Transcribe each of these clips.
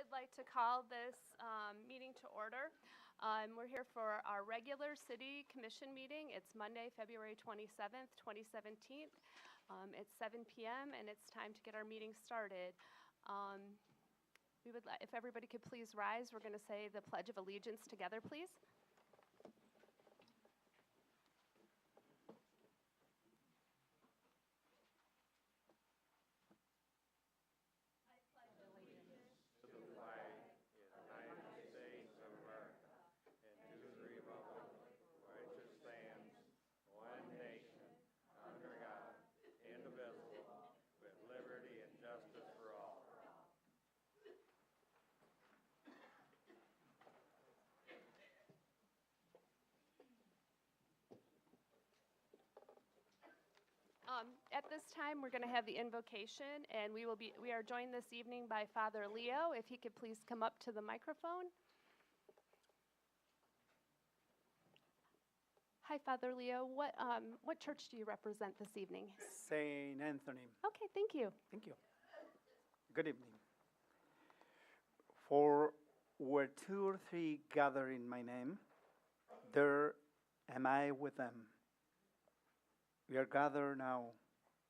would like to call this meeting to order. We're here for our regular city commission meeting. It's Monday, February 27th, 2017. It's 7 p.m. and it's time to get our meeting started. If everybody could please rise, we're going to say the Pledge of Allegiance together, please. At this time, we're going to have the invocation, and we are joined this evening by Father Leo. If he could please come up to the microphone. Hi, Father Leo. What church do you represent this evening? Saint Anthony. Okay, thank you. Thank you. Good evening. For where two or three gather in my name, there am I with them. We are gathered now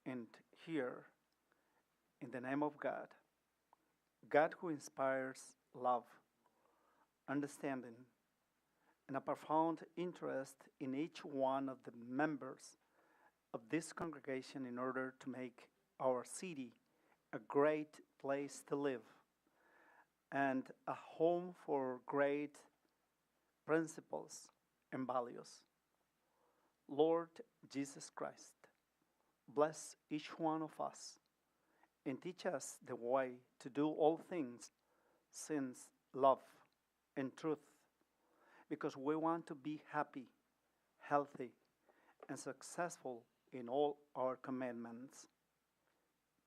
and here in the name of God, God who inspires love, understanding, and a profound interest in each one of the members of this congregation in order to make our city a great place to live and a home for great principles and values. Lord Jesus Christ, bless each one of us and teach us the way to do all things since love and truth, because we want to be happy, healthy, and successful in all our commandments.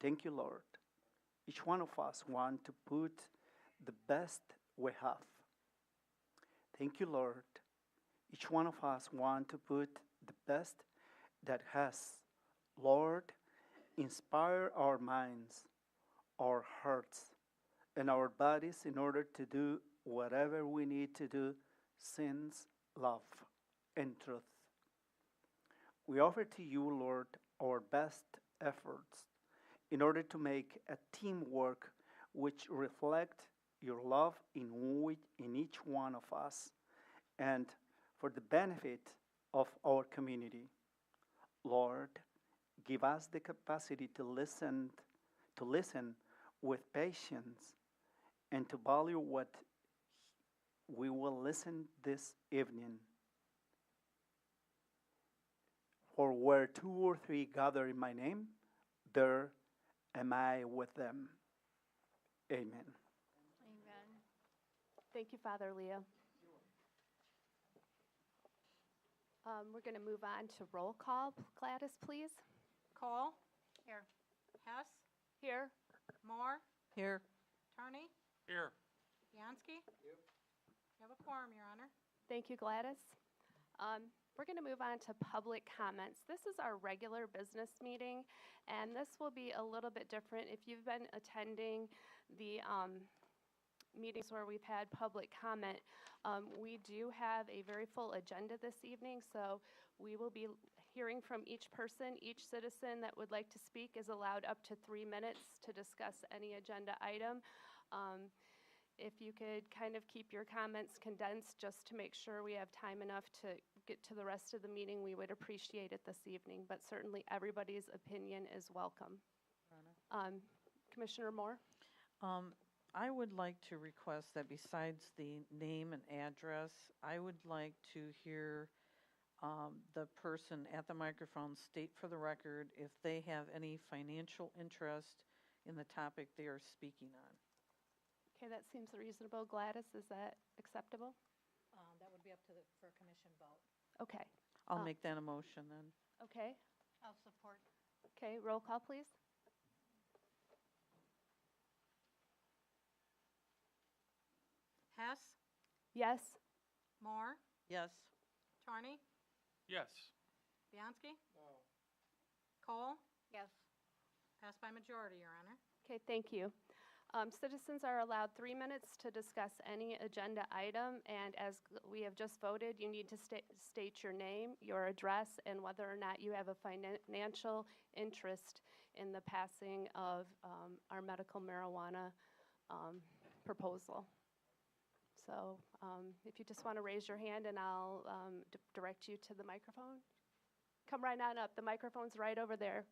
Thank you, Lord. Each one of us want to put the best we have. Thank you, Lord. Each one of us want to put the best that has. Lord, inspire our minds, our hearts, and our bodies in order to do whatever we need to do since love and truth. We offer to you, Lord, our best efforts in order to make a teamwork which reflect your love in each one of us and for the benefit of our community. Lord, give us the capacity to listen with patience and to value what we will listen this evening. For where two or three gather in my name, there am I with them. Amen. Amen. Thank you, Father Leo. We're going to move on to roll call. Gladys, please. Cole? Here. Hess? Here. Moore? Here. Turney? Here. Bianski? You have a quorum, Your Honor. Thank you, Gladys. We're going to move on to public comments. This is our regular business meeting, and this will be a little bit different. If you've been attending the meetings where we've had public comment, we do have a very full agenda this evening, so we will be hearing from each person. Each citizen that would like to speak is allowed up to 3 minutes to discuss any agenda item. If you could kind of keep your comments condensed just to make sure we have time enough to get to the rest of the meeting, we would appreciate it this evening, but certainly everybody's opinion is welcome. Commissioner Moore? I would like to request that besides the name and address, I would like to hear the person at the microphone state for the record if they have any financial interest in the topic they are speaking on. Okay, that seems reasonable. Gladys, is that acceptable? That would be up to for a commission vote. Okay. I'll make that a motion then. Okay. I'll support. Okay, roll call, please. Hess? Yes. Moore? Yes. Turney? Yes. Bianski? No. Cole? Yes. Passed by majority, Your Honor. Okay, thank you. Citizens are allowed 3 minutes to discuss any agenda item, and as we have just voted, you need to state your name, your address, and whether or not you have a financial interest in the passing of our medical marijuana proposal. So if you just want to raise your hand and I'll direct you to the microphone. Come right on up. The microphone's right over there.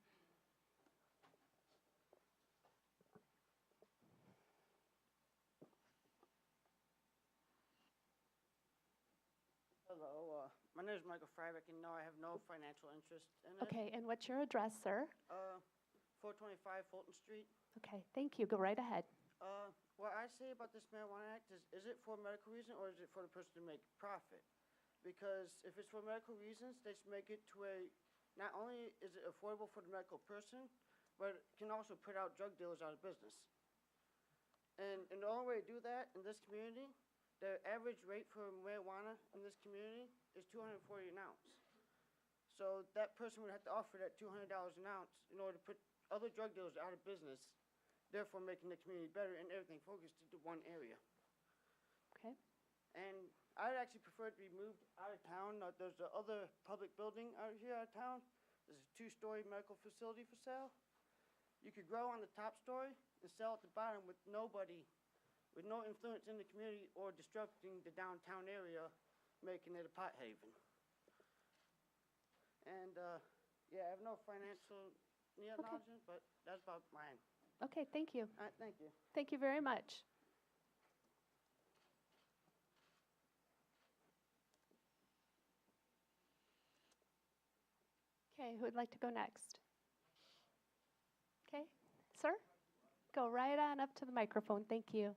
Hello, my name is Michael Frybeck, and no, I have no financial interest in it. Okay, and what's your address, sir? 425 Fulton Street. Okay, thank you. Go right ahead. What I say about this Marijuana Act is it for a medical reason or is it for the person to make profit? Because if it's for medical reasons, they should make it to a, not only is it affordable for the medical person, but it can also put out drug dealers out of business. And the only way to do that in this community, the average rate for marijuana in this community is $240 an ounce. So that person would have to offer that $200 an ounce in order to put other drug dealers out of business, therefore making the community better and everything focused into one area. Okay. And I'd actually prefer to be moved out of town. There's the other public building out here out of town. There's a 2-story medical facility for sale. You could grow on the top story and sell at the bottom with nobody, with no influence in the community or disrupting the downtown area, making it a pot haven. And yeah, I have no financial knowledge, but that's about mine. Okay, thank you. All right, thank you. Thank you very much. Okay, who would like to go next? Okay, sir? Go right on up to the microphone. Thank you.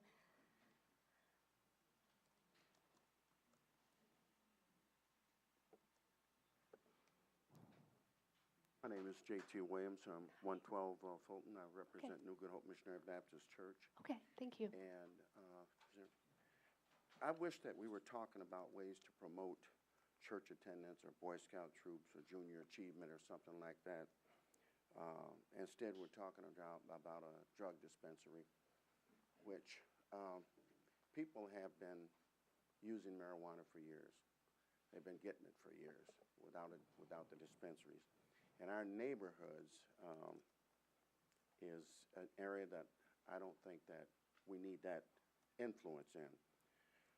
My name is J.T. Williams. I'm 112 Fulton. I represent New Good Hope Missionary Baptist Church. Okay, thank you. And I wish that we were talking about ways to promote church attendance or Boy Scout troops or junior achievement or something like that. Instead, we're talking about a drug dispensary, which people have been using marijuana for years. They've been getting it for years without the dispensaries. And our neighborhoods is an area that I don't think that we need that influence in.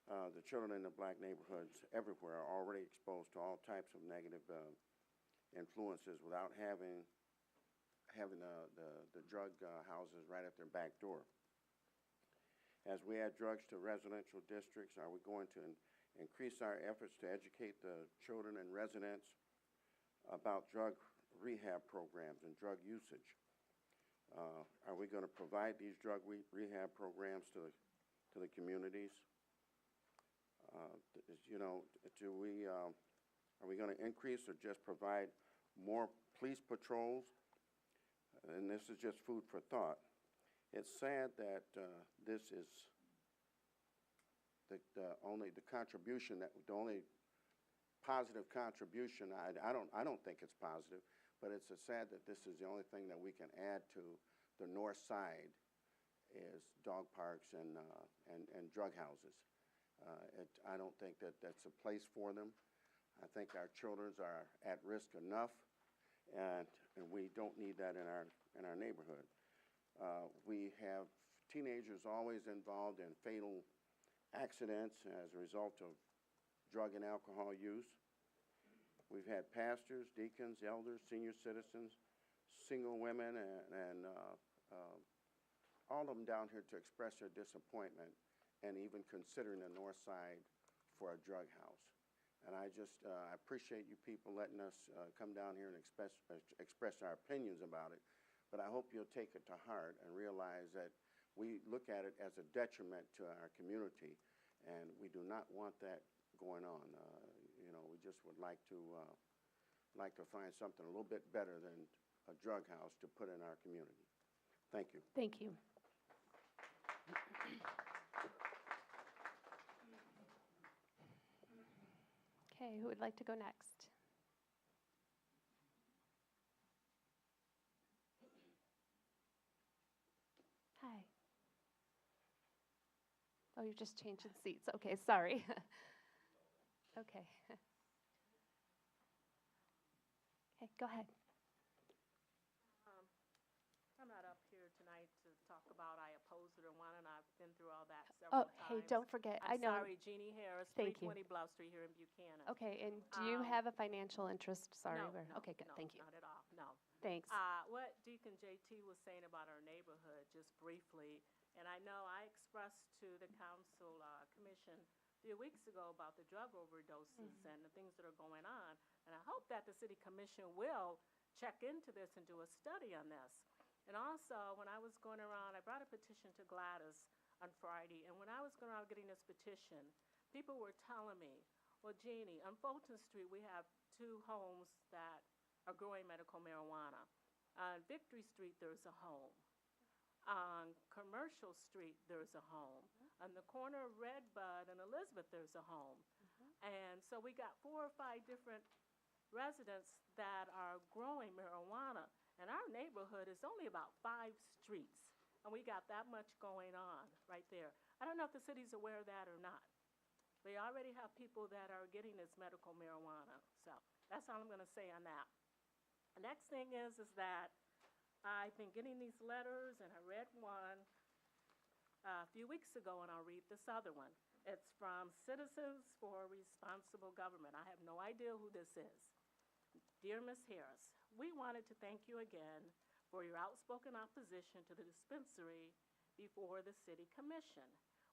The children in the black neighborhoods everywhere are already exposed to all types of negative influences without having the drug houses right at their back door. As we add drugs to residential districts, are we going to increase our efforts to educate the children and residents about drug rehab programs and drug usage? Are we going to provide these drug rehab programs to the communities? Are we going to increase or just provide more police patrols? And this is just food for thought. It's sad that this is the only positive contribution. I don't think it's positive, but it's sad that this is the only thing that we can add to the north side is dog parks and drug houses. I don't think that that's a place for them. I think our children are at risk enough, and we don't need that in our neighborhood. We have teenagers always involved in fatal accidents as a result of drug and alcohol use. We've had pastors, deacons, elders, senior citizens, single women, and all of them down here to express their disappointment and even considering the north side for a drug house. And I appreciate you people letting us come down here and express our opinions about it. But I hope you'll take it to heart and realize that we look at it as a detriment to our community, and we do not want that going on. We just would like to find something a little bit better than a drug house to put in our community. Thank you. Thank you. Okay, who would like to go next? Hi. Oh, you're just changing seats. Okay, sorry. Okay. Okay, go ahead. I'm not up here tonight to talk about I oppose it or want, and I've been through all that Oh, several times. hey, don't forget, I I'm know. sorry, Jeannie Harris, Thank you. 320 Bluff Street here in Buchanan. Okay, and do you have a financial interest? Sorry. No, or- no, Okay, good, no, thank you. not at all, no. Thanks. What Deacon JT was saying about our neighborhood, just briefly, and I know I expressed to the council commission a few weeks ago about the drug overdoses and the things that are going on, and I hope that the city commission will check into this and do a study on this. And also, when I was going around, I brought a petition to Gladys on Friday, and when I was going around getting this petition, people were telling me, well, Jeannie, on Fulton Street, we have 2 homes that are growing medical marijuana. On Victory Street, there's a home. On Commercial Street, there's a home. On the corner of Redbud and Elizabeth, there's a home. And so we got 4 or 5 different residents that are growing marijuana. And our neighborhood is only about 5 streets. And we got that much going on right there. I don't know if the city's aware of that or not. They already have people that are getting this medical marijuana. So that's all I'm going to say on that. The next thing is that I've been getting these letters, and I read one a few weeks ago, and I'll read this other one. It's from Citizens for Responsible Government. I have no idea who this is. Dear Ms. Harris, we wanted to thank you again for your outspoken opposition to the dispensary before the City Commission.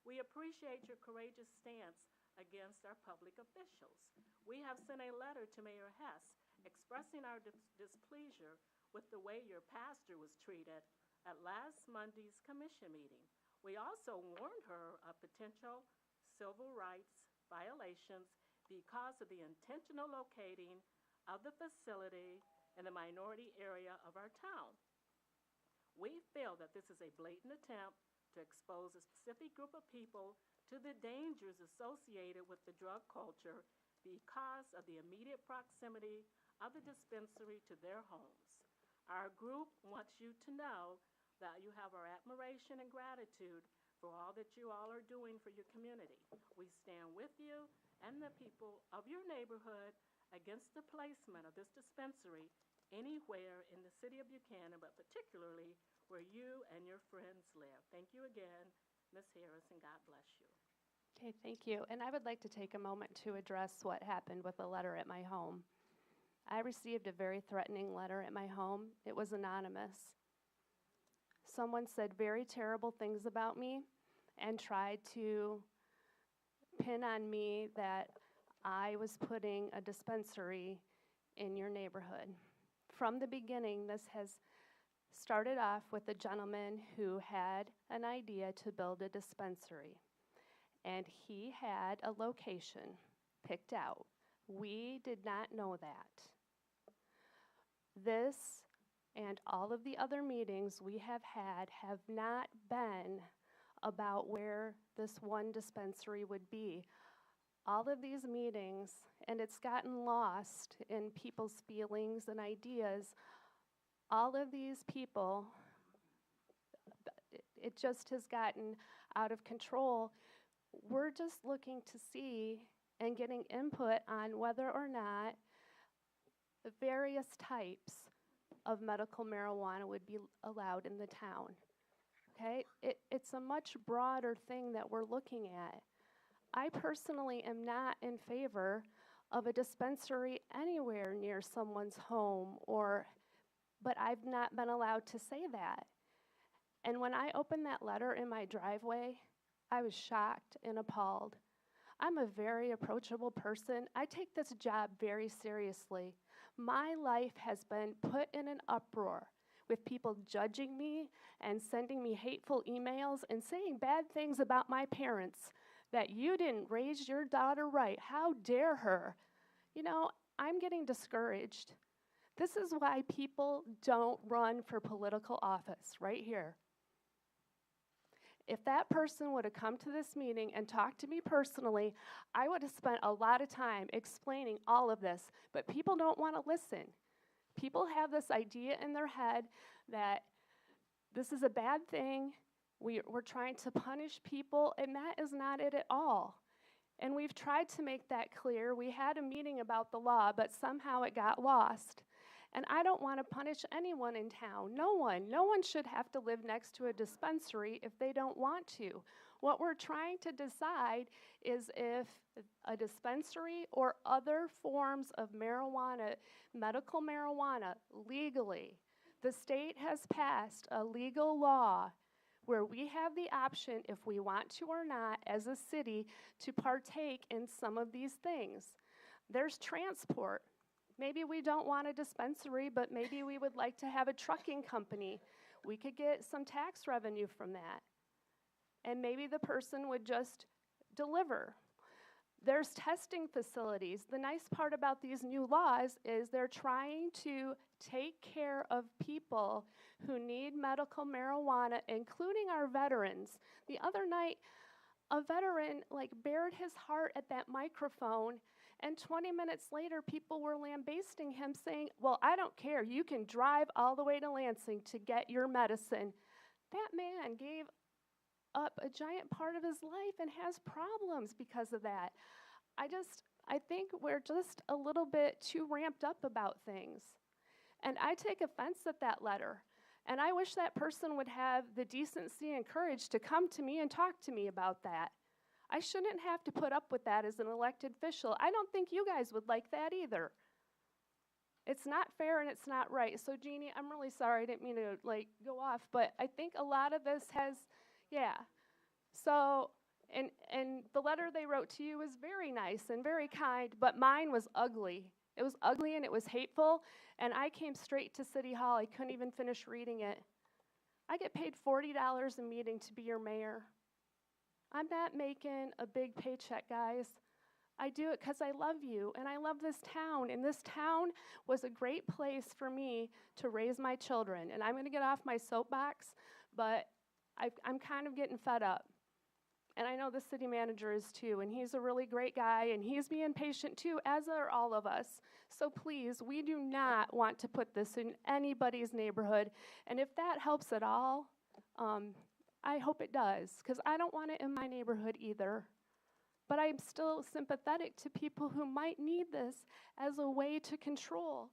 We appreciate your courageous stance against our public officials. We have sent a letter to Mayor Hess expressing our displeasure with the way your pastor was treated at last Monday's commission meeting. We also warned her of potential civil rights violations because of the intentional locating of the facility in the minority area of our town. We feel that this is a blatant attempt to expose a specific group of people to the dangers associated with the drug culture because of the immediate proximity of the dispensary to their homes. Our group wants you to know that you have our admiration and gratitude for all that you all are doing for your community. We stand with you and the people of your neighborhood against the placement of this dispensary anywhere in the city of Buchanan, but particularly where you and your friends live. Thank you again, Ms. Harris, and God bless you. Okay, thank you. And I would like to take a moment to address what happened with the letter at my home. I received a very threatening letter at my home. It was anonymous. Someone said very terrible things about me and tried to pin on me that I was putting a dispensary in your neighborhood. From the beginning, this has started off with a gentleman who had an idea to build a dispensary, and he had a location picked out. We did not know that. This and all of the other meetings we have had have not been about where this one dispensary would be. All of these meetings, and it's gotten lost in people's feelings and ideas, all of these people, it just has gotten out of control. We're just looking to see and getting input on whether or not the various types of medical marijuana would be allowed in the town. Okay? It's a much broader thing that we're looking at. I personally am not in favor of a dispensary anywhere near someone's home, but I've not been allowed to say that. And when I opened that letter in my driveway, I was shocked and appalled. I'm a very approachable person. I take this job very seriously. My life has been put in an uproar with people judging me and sending me hateful emails and saying bad things about my parents, that you didn't raise your daughter right. How dare her? You know, I'm getting discouraged. This is why people don't run for political office right here. If that person would have come to this meeting and talked to me personally, I would have spent a lot of time explaining all of this, but people don't want to listen. People have this idea in their head that this is a bad thing, We're trying to punish people, and that is not it at all. And we've tried to make that clear. We had a meeting about the law, but somehow it got lost. And I don't want to punish anyone in town. No one. No one should have to live next to a dispensary if they don't want to. What we're trying to decide is if a dispensary or other forms of marijuana, medical marijuana, legally, the state has passed a legal law where we have the option, if we want to or not, as a city, to partake in some of these things. There's transport. Maybe we don't want a dispensary, but maybe we would like to have a trucking company. We could get some tax revenue from that. And maybe the person would just deliver. There's testing facilities. The nice part about these new laws is they're trying to take care of people who need medical marijuana, including our veterans. The other night, a veteran bared his heart at that microphone, and 20 minutes later, people were lambasting him, saying, well, I don't care. You can drive all the way to Lansing to get your medicine. That man gave up a giant part of his life and has problems because of that. I think we're just a little bit too ramped up about things. And I take offense at that letter. And I wish that person would have the decency and courage to come to me and talk to me about that. I shouldn't have to put up with that as an elected official. I don't think you guys would like that either. It's not fair and it's not right. So Jeannie, I'm really sorry. I didn't mean to go off, but I think a lot of this has, yeah. So, and the letter they wrote to you was very nice and very kind, but mine was ugly. It was ugly and it was hateful, and I came straight to City Hall. I couldn't even finish reading it. I get paid $40 a meeting to be your mayor. I'm not making a big paycheck, guys. I do it because I love you, and I love this town, and this town was a great place for me to raise my children. And I'm going to get off my soapbox, but I'm kind of getting fed up. And I know the city manager is too, and he's a really great guy, and he's being patient too, as are all of us. So please, we do not want to put this in anybody's neighborhood. And if that helps at all, I hope it does, because I don't want it in my neighborhood either. But I'm still sympathetic to people who might need this as a way to control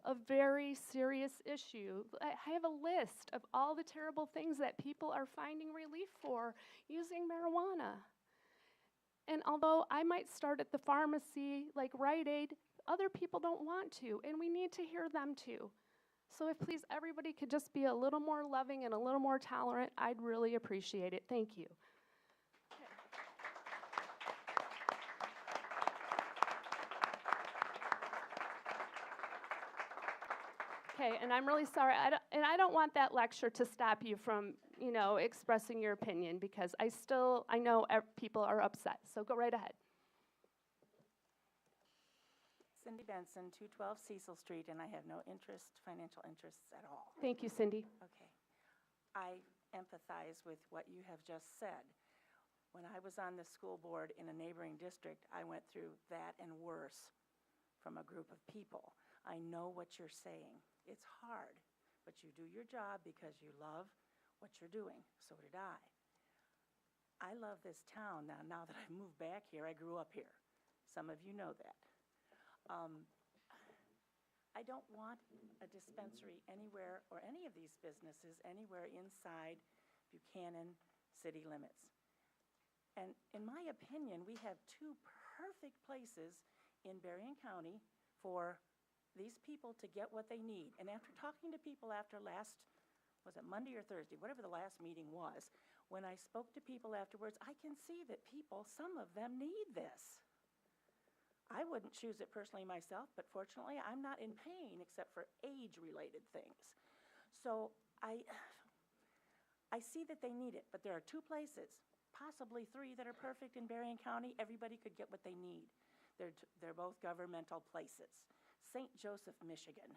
a very serious issue. I have a list of all the terrible things that people are finding relief for using marijuana. And although I might start at the pharmacy, like Rite Aid, other people don't want to, and we need to hear them too. So if please everybody could just be a little more loving and a little more tolerant, I'd really appreciate it. Thank you. Okay, and I'm really sorry, I don't want that lecture to stop you from, expressing your opinion, because I know people are upset, so go right ahead. Cindy Benson, 212 Cecil Street, and I have no financial interests at all. Thank you, Cindy. Okay. I empathize with what you have just said. When I was on the school board in a neighboring district, I went through that and worse from a group of people. I know what you're saying. It's hard, but you do your job because you love what you're doing. So did I. I love this town now that I've moved back here. I grew up here. Some of you know that. I don't want a dispensary anywhere, or any of these businesses anywhere inside Buchanan city limits. And in my opinion, we have two perfect places in Berrien County for these people to get what they need. And after talking to people after was it Monday or Thursday, whatever the last meeting was, when I spoke to people afterwards, I can see that some of them need this. I wouldn't choose it personally myself, but fortunately I'm not in pain except for age-related things. So I see that they need it, but there are two places, possibly three, that are perfect in Berrien County. Everybody could get what they need. They're both governmental places. St. Joseph, Michigan.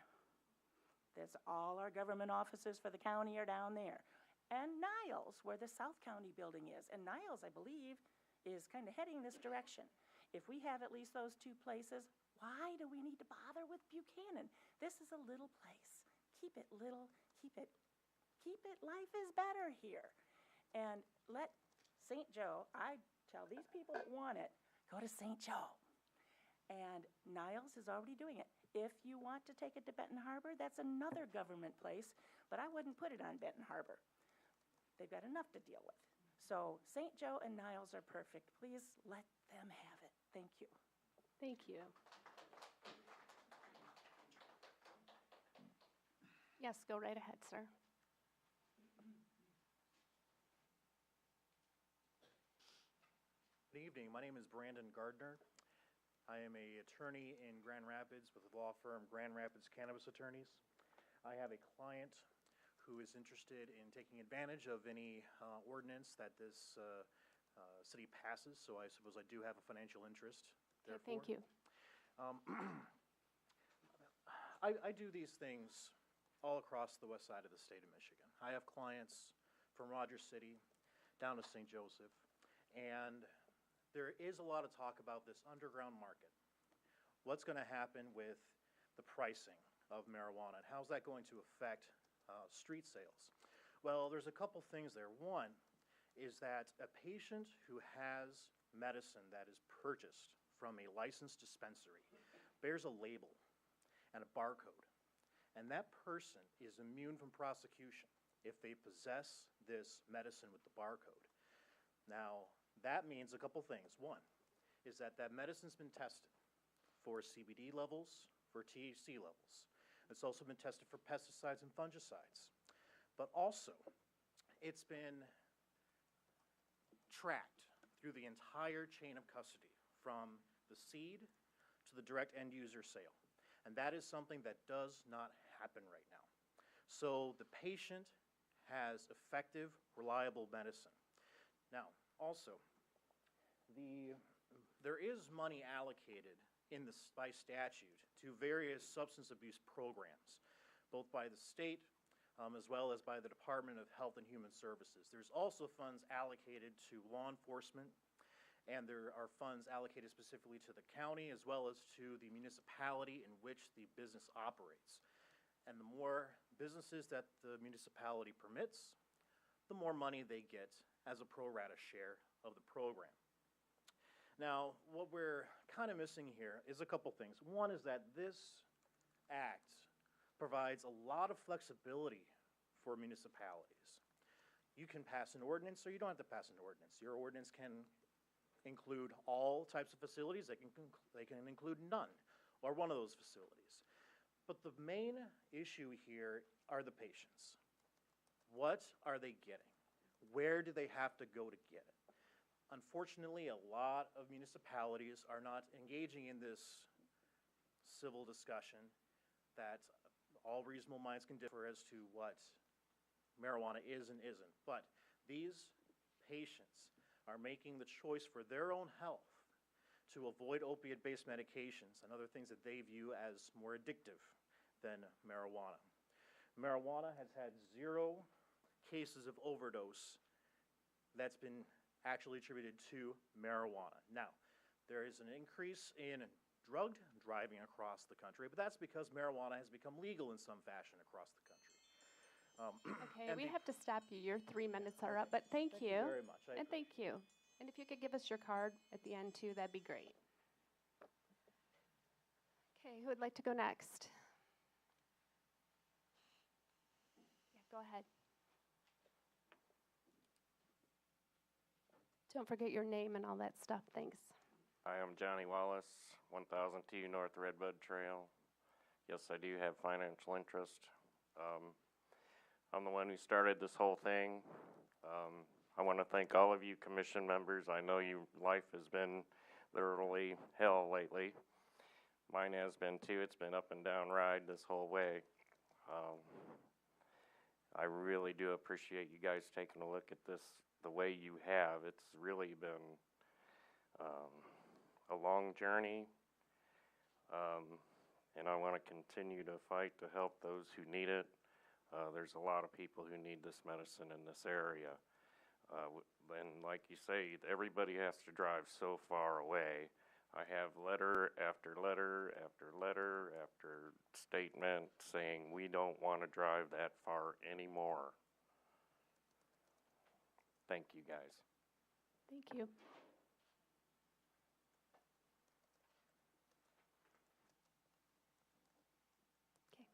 There's all our government offices for the county are down there. And Niles, where the South County building is. And Niles, I believe, is kind of heading this direction. If we have at least those two places, why do we need to bother with Buchanan? This is a little place. Keep it little, keep it, life is better here. And let St. Joe, I tell these people that want it, go to St. Joe. And Niles is already doing it. If you want to take it to Benton Harbor, that's another government place, but I wouldn't put it on Benton Harbor. They've got enough to deal with. So St. Joe and Niles are perfect. Please let them have it. Thank you. Thank you. Yes, go right ahead, sir. Good evening. My name is Brandon Gardner. I am an attorney in Grand Rapids with the law firm Grand Rapids Cannabis Attorneys. I have a client who is interested in taking advantage of any ordinance that this city passes, so I suppose I do have a financial interest, Okay, therefore. thank you. I do these things all across the west side of the state of Michigan. I have clients from Rogers City down to St. Joseph, and there is a lot of talk about this underground market. What's going to happen with the pricing of marijuana, and how's that going to affect street sales? Well, there's a couple things there. One is that a patient who has medicine that is purchased from a licensed dispensary bears a label and a barcode, and that person is immune from prosecution if they possess this medicine with the barcode. Now, that means a couple things. One is that that medicine's been tested for CBD levels, for THC levels. It's also been tested for pesticides and fungicides. But also, it's been tracked through the entire chain of custody, from the seed to the direct end user sale. And that is something that does not happen right now. So the patient has effective, reliable medicine. Now, also, there is money allocated by statute to various substance abuse programs, both by the state as well as by the Department of Health and Human Services. There's also funds allocated to law enforcement, and there are funds allocated specifically to the county as well as to the municipality in which the business operates. And the more businesses that the municipality permits, the more money they get as a pro rata share of the program. Now, what we're kind of missing here is a couple things. One is that this act provides a lot of flexibility for municipalities. You can pass an ordinance or you don't have to pass an ordinance. Your ordinance can include all types of facilities. They can include none or one of those facilities. But the main issue here are the patients. What are they getting? Where do they have to go to get it? Unfortunately, a lot of municipalities are not engaging in this civil discussion that all reasonable minds can differ as to what marijuana is and isn't. But these patients are making the choice for their own health to avoid opiate-based medications and other things that they view as more addictive than marijuana. Marijuana has had 0 cases of overdose that's been actually attributed to marijuana. Now, there is an increase in drugged driving across the country, but that's because marijuana has become legal in some fashion across the country. Okay, we have to stop you. Your 3 minutes are up, but thank you. Very much. And thank you. And if you could give us your card at the end too, that'd be great. Okay, who would like to go next? Yeah, go ahead. Don't forget your name and all that stuff. Thanks. Hi, I'm Johnny Wallace, 1002 North Redbud Trail. Yes, I do have financial interest. I'm the one who started this whole thing. I want to thank all of you commission members. I know life has been literally hell lately. Mine has been too. It's been up and down ride this whole way. I really do appreciate you guys taking a look at this the way you have. It's really been a long journey, and I want to continue to fight to help those who need it. There's a lot of people who need this medicine in this area. And like you say, everybody has to drive so far away. I have letter after letter after letter after statement saying we don't want to drive that far anymore. Thank you, guys. Thank you. Okay.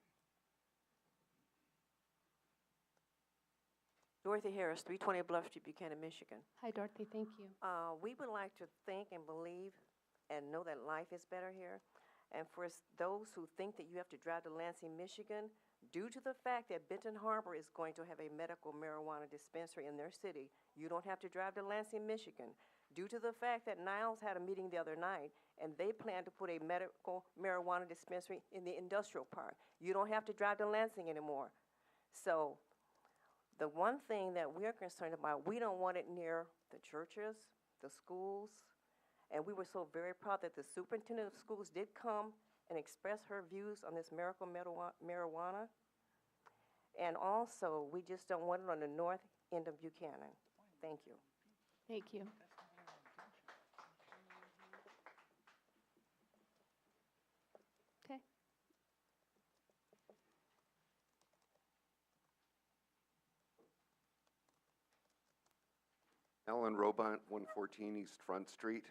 Dorothy Harris, 320 Bluff Street, Buchanan, Michigan. Hi, Dorothy. Thank you. We would like to think and believe and know that life is better here. And for those who think that you have to drive to Lansing, Michigan, due to the fact that Benton Harbor is going to have a medical marijuana dispensary in their city, you don't have to drive to Lansing, Michigan. Due to the fact that Niles had a meeting the other night, and they plan to put a medical marijuana dispensary in the industrial park, you don't have to drive to Lansing anymore. So the one thing that we're concerned about, we don't want it near the churches, the schools, and we were so very proud that the superintendent of schools did come and express her views on this medical marijuana. And also, we just don't want it on the north end of Buchanan. Thank you. Thank you. Okay. Ellen Robont, 114 East Front Street.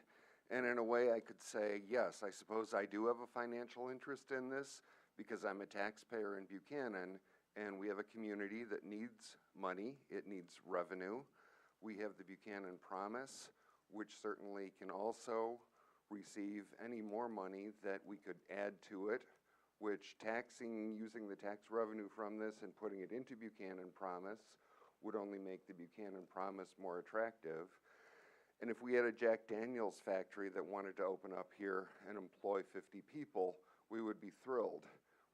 And in a way, I could say, yes, I suppose I do have a financial interest in this because I'm a taxpayer in Buchanan, and we have a community that needs money. It needs revenue. We have the Buchanan Promise, which certainly can also receive any more money that we could add to it, which using the tax revenue from this and putting it into Buchanan Promise would only make the Buchanan Promise more attractive. And if we had a Jack Daniels factory that wanted to open up here and employ 50 people, we would be thrilled.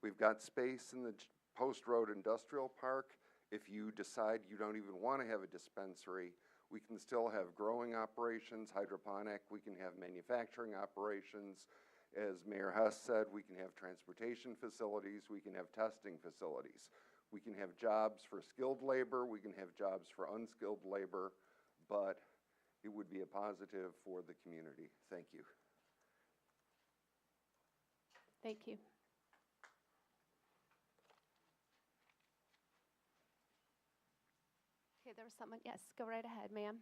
We've got space in the Post Road Industrial Park. If you decide you don't even want to have a dispensary, we can still have growing operations, hydroponic, we can have manufacturing operations. As Mayor Hess said, we can have transportation facilities, we can have testing facilities. We can have jobs for skilled labor, we can have jobs for unskilled labor, but it would be a positive for the community. Thank you. Thank you. Okay, there was someone. Yes, go right ahead, ma'am.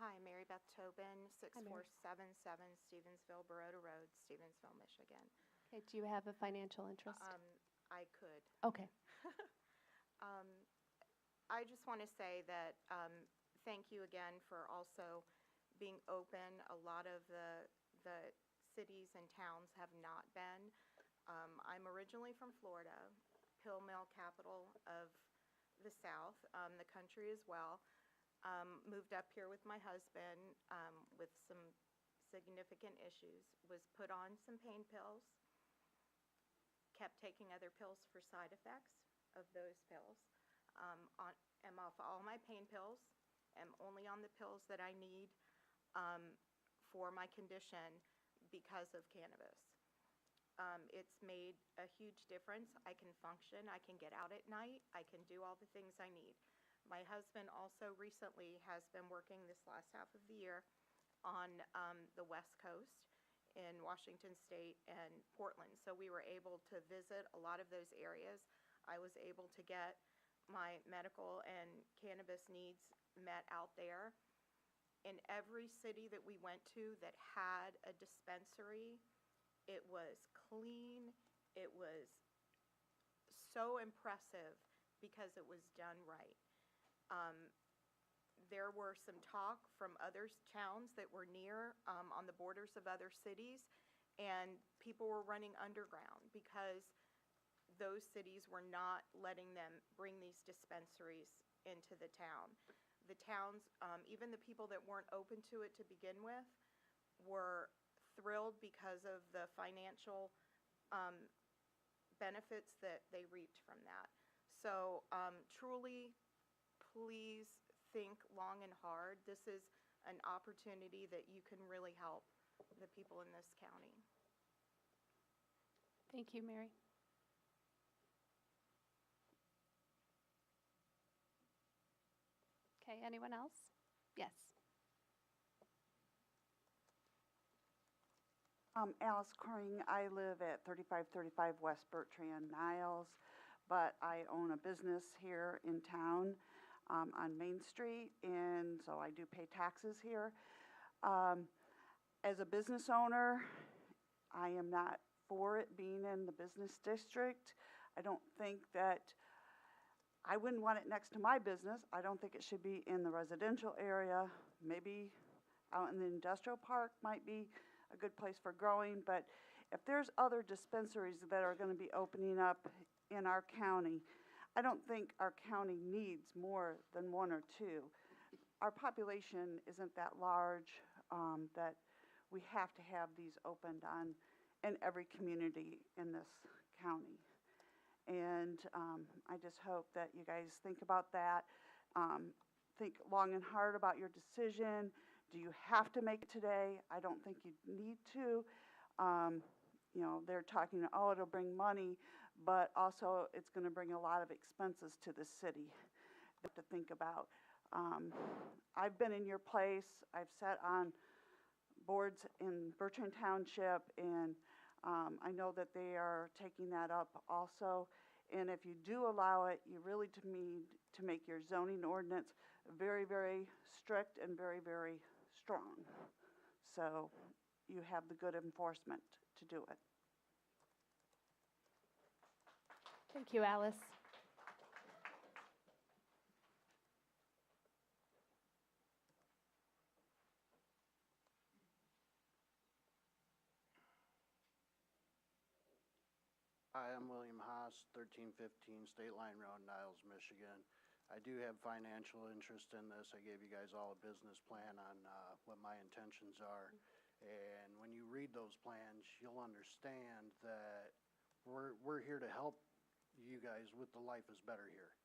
Hi, Mary Beth Tobin, Hi, Mary. 6477 Stevensville, Baroda Road, Stevensville, Michigan. Okay, do you have a financial interest? I could. Okay. I just want to say that thank you again for also being open. A lot of the cities and towns have not been. I'm originally from Florida, pill mill capital of the South, the country as well. Moved up here with my husband with some significant issues, was put on some pain pills, kept taking other pills for side effects of those pills. Am off all my pain pills, am only on the pills that I need for my condition because of cannabis. It's made a huge difference. I can function, I can get out at night, I can do all the things I need. My husband also recently has been working this last half of the year on the West Coast in Washington State and Portland. So we were able to visit a lot of those areas. I was able to get my medical and cannabis needs met out there. In every city that we went to that had a dispensary, it was clean, it was so impressive because it was done right. There were some talk from other towns that were near on the borders of other cities, and people were running underground because those cities were not letting them bring these dispensaries into the town. The towns, even the people that weren't open to it to begin with, were thrilled because of the financial benefits that they reaped from that. So truly, please think long and hard. This is an opportunity that you can really help the people in this county. Thank you, Mary. Okay, anyone else? Yes. Alice Coring. I live at 3535 West Bertrand, Niles, but I own a business here in town on Main Street, and so I do pay taxes here. As a business owner, I am not for it being in the business district. I don't think that, I wouldn't want it next to my business. I don't think it should be in the residential area. Maybe out in the industrial park might be a good place for growing, but if there's other dispensaries that are going to be opening up in our county, I don't think our county needs more than one or two. Our population isn't that large that we have to have these opened on in every community in this county. And I just hope that you guys think about that. Think long and hard about your decision. Do you have to make it today? I don't think you need to. You know, they're talking, oh, it'll bring money, but also it's going to bring a lot of expenses to the city to think about. I've been in your place. I've sat on boards in Bertrand Township, and I know that they are taking that up also. And if you do allow it, you really need to make your zoning ordinance very, very strict and very, very strong. So you have the good enforcement to do it. Thank you, Alice. Hi, I'm William Haas, 1315 State Line Road, Niles, Michigan. I do have financial interest in this. I gave you guys all a business plan on what my intentions are. And when you read those plans, you'll understand that we're here to help you guys with the life is better here.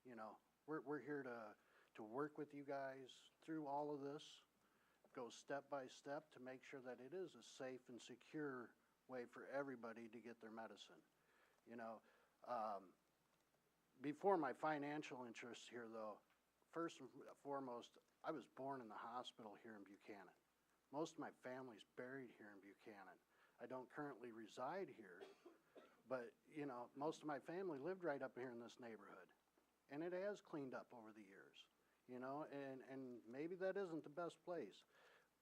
You know, we're here to work with you guys through all of this, go step by step to make sure that it is a safe and secure way for everybody to get their medicine. You know, before my financial interests here, though, first and foremost, I was born in the hospital here in Buchanan. Most of my family's buried here in Buchanan. I don't currently reside here, but, you know, most of my family lived right up here in this neighborhood. And it has cleaned up over the years, you know, and maybe that isn't the best place.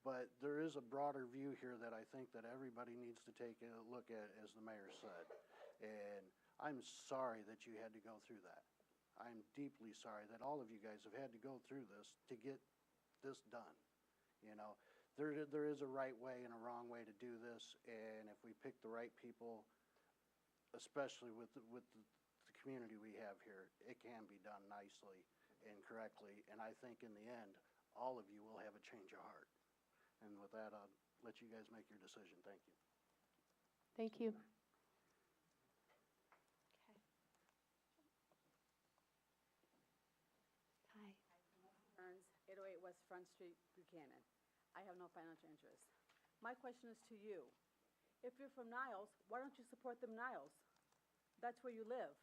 But there is a broader view here that I think that everybody needs to take a look at, as the mayor said. And I'm sorry that you had to go through that. I'm deeply sorry that all of you guys have had to go through this to get this done. You know, there is a right way and a wrong way to do this, and if we pick the right people, especially with the community we have here, it can be done nicely and correctly. And I think in the end, all of you will have a change of heart. And with that, I'll let you guys make your decision. Thank you. Thank you. Okay. Hi. 808 West Front Street, Buchanan. I have no financial interest. My question is to you. If you're from Niles, why don't you support them Niles? That's where you live.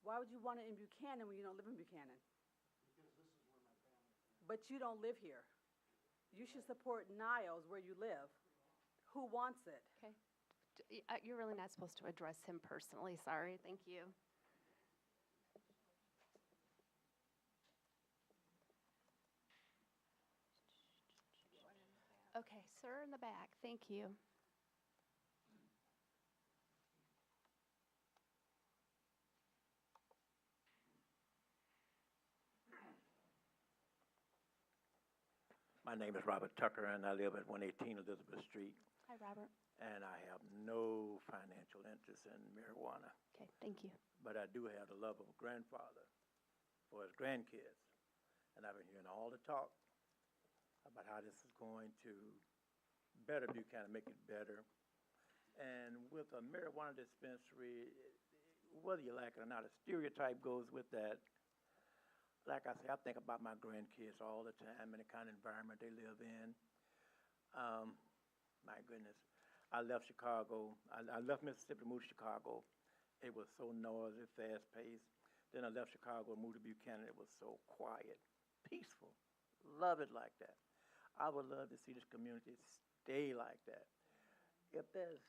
Why would you want it in Buchanan when you don't live in Buchanan? Because this is where my family. But you don't live here. You should support Niles where you live. Who wants it? Okay. You're really not supposed to address him personally. Sorry. Thank you. Okay, sir in the back. Thank you. My name is Robert Tucker, and I live at 118 Elizabeth Street. Hi, Robert. And I have no financial interest in marijuana. Okay, thank you. But I do have the love of a grandfather for his grandkids. And I've been hearing all the talk about how this is going to better Buchanan, make it better. And with a marijuana dispensary, whether you like it or not, a stereotype goes with that. Like I say, I think about my grandkids all the time and the kind of environment they live in. My goodness. I left Chicago. I left Mississippi to move to Chicago. It was so noisy, fast-paced. Then I left Chicago and moved to Buchanan. It was so quiet, peaceful. Love it like that. I would love to see this community stay like that. if there's,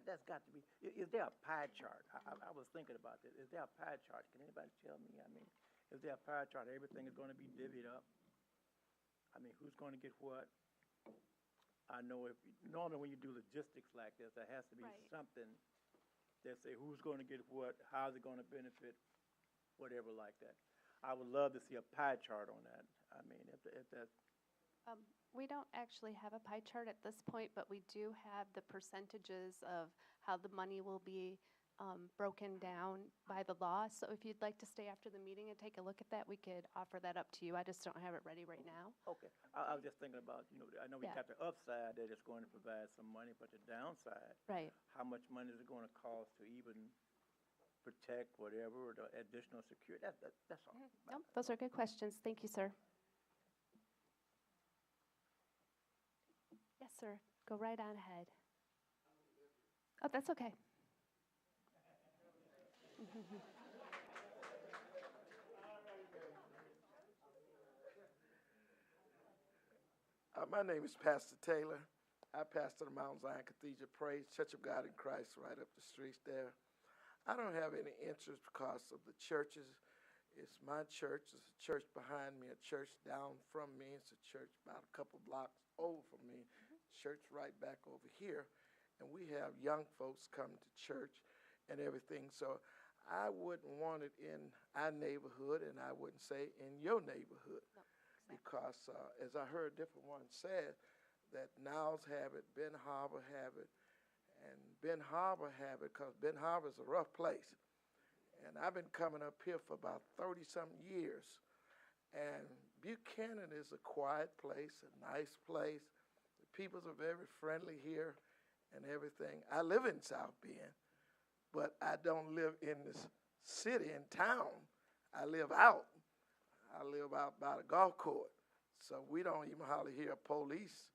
that's got to be, is there a pie chart? I was thinking about this. Is there a pie chart? Can anybody tell me? I mean, is there a pie chart? Everything is going to be divvied up. I mean, who's going to get what? I know normally when you do logistics like this, there has to be something that say who's going to get what, how's it going to benefit, whatever like that. I would love to see a pie chart on that. I mean, if that's, We don't actually have a pie chart at this point, but we do have the percentages of how the money will be broken down by the law. So if you'd like to stay after the meeting and take a look at that, we could offer that up to you. I just don't have it ready right now. okay. I was just thinking about, I know we Yeah. got the upside that it's going to provide some money, but the downside, Right. how much money is it going to cost to even protect whatever, or the additional security? That's all. Nope, those are good questions. Thank you, sir. Yes, sir. Go right on ahead. Oh, that's okay. My name is Pastor Taylor. I pastor the Mount Zion Cathedral Praise Church of God in Christ right up the street there. I don't have any interest because of the churches. It's my church. It's a church behind me, a church down from me. It's a church about a couple blocks over from me, church right back over here. And we have young folks coming to church and everything. So I wouldn't want it in our neighborhood, and I wouldn't say in your neighborhood. No, exactly. Because as I heard different ones said, that Niles have it, Ben Harbor have it, and Ben Harbor have it because Ben Harbor is a rough place. And I've been coming up here for about 30-something years. And Buchanan is a quiet place, a nice place. The people are very friendly here and everything. I live in South Bend, but I don't live in this city, in town. I live out. I live out by the golf course. So we don't even hardly hear a police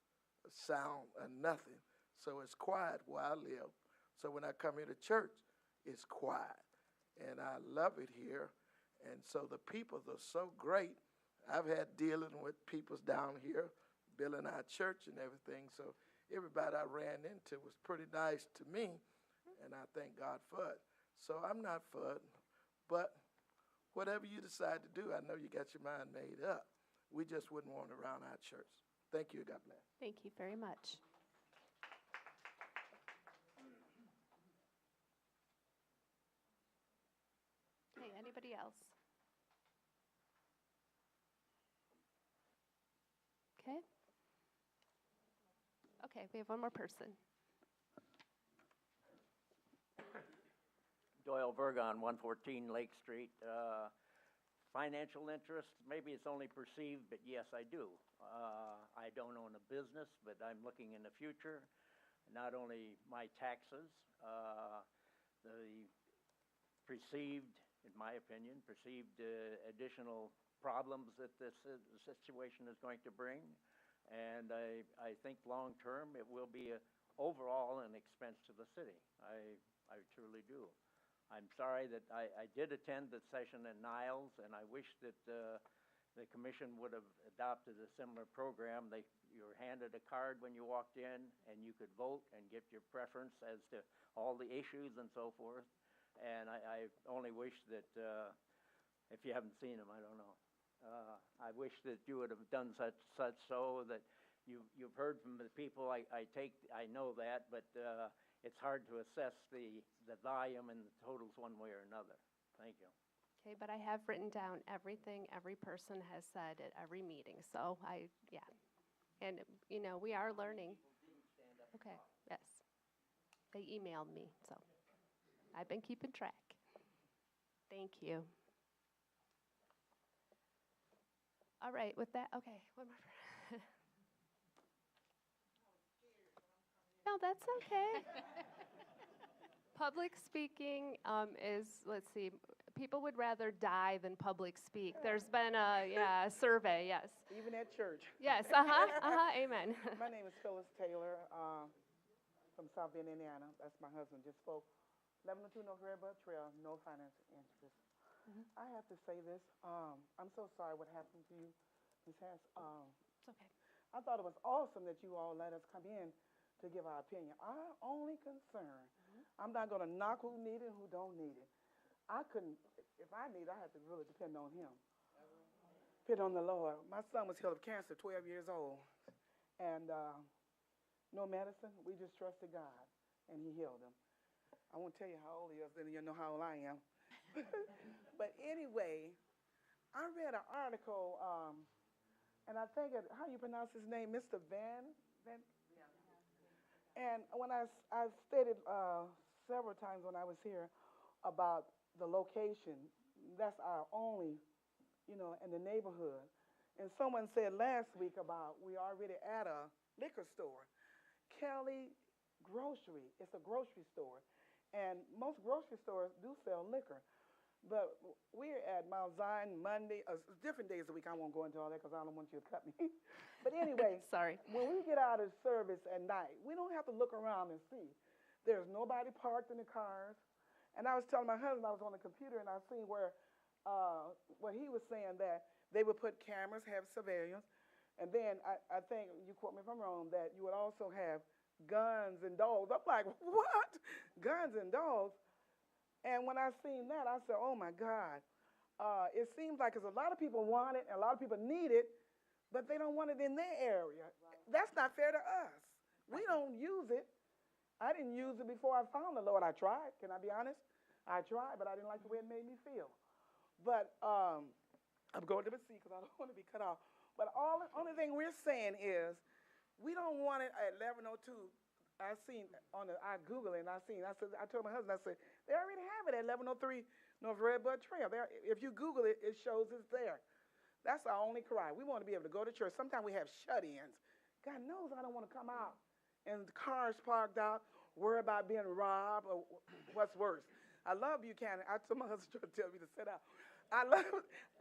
sound or nothing. So it's quiet where I live. So when I come here to church, it's quiet. And I love it here. And so the people are so great. I've had dealing with people down here, building our church and everything. So everybody I ran into was pretty nice to me, and I thank God for it. So I'm not for it, but whatever you decide to do, I know you got your mind made up. We just wouldn't want it around our church. Thank you. God bless. Thank you very much. Okay, anybody else? Okay. Okay, we have one more person. Doyle Vergon, 114 Lake Street. Financial interest, maybe it's only perceived, but yes, I do. I don't own a business, but I'm looking in the future. Not only my taxes, the perceived, in my opinion, additional problems that this situation is going to bring. And I think long-term, it will be overall an expense to the city. I truly do. I'm sorry that I did attend the session in Niles, and I wish that the commission would have adopted a similar program. You were handed a card when you walked in, and you could vote and give your preference as to all the issues and so forth. And I only wish that, if you haven't seen them, I don't know. I wish that you would have done such so that you've heard from the people. I know that, but it's hard to assess the volume and the totals one way or another. Thank you. Okay, but I have written down everything every person has said at every meeting, so yeah. And, we are learning. Okay, yes. They emailed me, so I've been keeping track. Thank you. All right, with that, okay, one more. No, that's okay. Public speaking is, let's see, people would rather die than public speak. There's been a survey, yes. Even at church. Yes, amen. My name is Phyllis Taylor from South Bend, Indiana. That's my husband just spoke. 1102 North Redbud Trail, no financial interest. I have to say this. I'm so sorry what happened to you, Ms. Hess. It's okay. I thought it was awesome that you all let us come in to give our opinion. Our only concern, I'm not going to knock who need it and who don't need it. I couldn't, if I need it, I have to really depend on him. Depend on the Lord. My son was healed of cancer, 12 years old. And no medicine. We just trusted God, and he healed him. I won't tell you how old he is, then you'll know how old I am. But anyway, I read an article, and I think, how you pronounce his name, Mr. Van? And when I stated several times when I was here about the location, that's our only, in the neighborhood. And someone said last week about we already at a liquor store, Kelly Grocery. It's a grocery store. And most grocery stores do sell liquor. But we're at Mount Zion Monday, different days of the week. I won't go into all that because I don't want you to cut me. But anyway, Sorry. when we get out of service at night, we don't have to look around and see. There's nobody parked in the cars. And I was telling my husband, I was on the computer, and I seen where he was saying that they would put cameras, have surveillance, and then I think, you quote me if I'm wrong, that you would also have guns and dogs. I'm like, what? Guns and dogs? And when I seen that, I said, oh, my God. It seems like there's a lot of people want it, and a lot of people need it, but they don't want it in their area. That's not fair to us. We don't use it. I didn't use it before I found the Lord. I tried. Can I be honest? I tried, but I didn't like the way it made me feel. But I'm going to the sea because I don't want to be cut off. But only thing we're saying is we don't want it at 11:02. I Googled it, and I told my husband, I said, they already have it at 11:03 North Redbud Trail. If you Google it, it shows it's there. That's our only cry. We want to be able to go to church. Sometimes we have shut-ins. God knows I don't want to come out and the cars parked out, worry about being robbed or what's worse. I love Buchanan. I told my husband trying to tell me to sit out.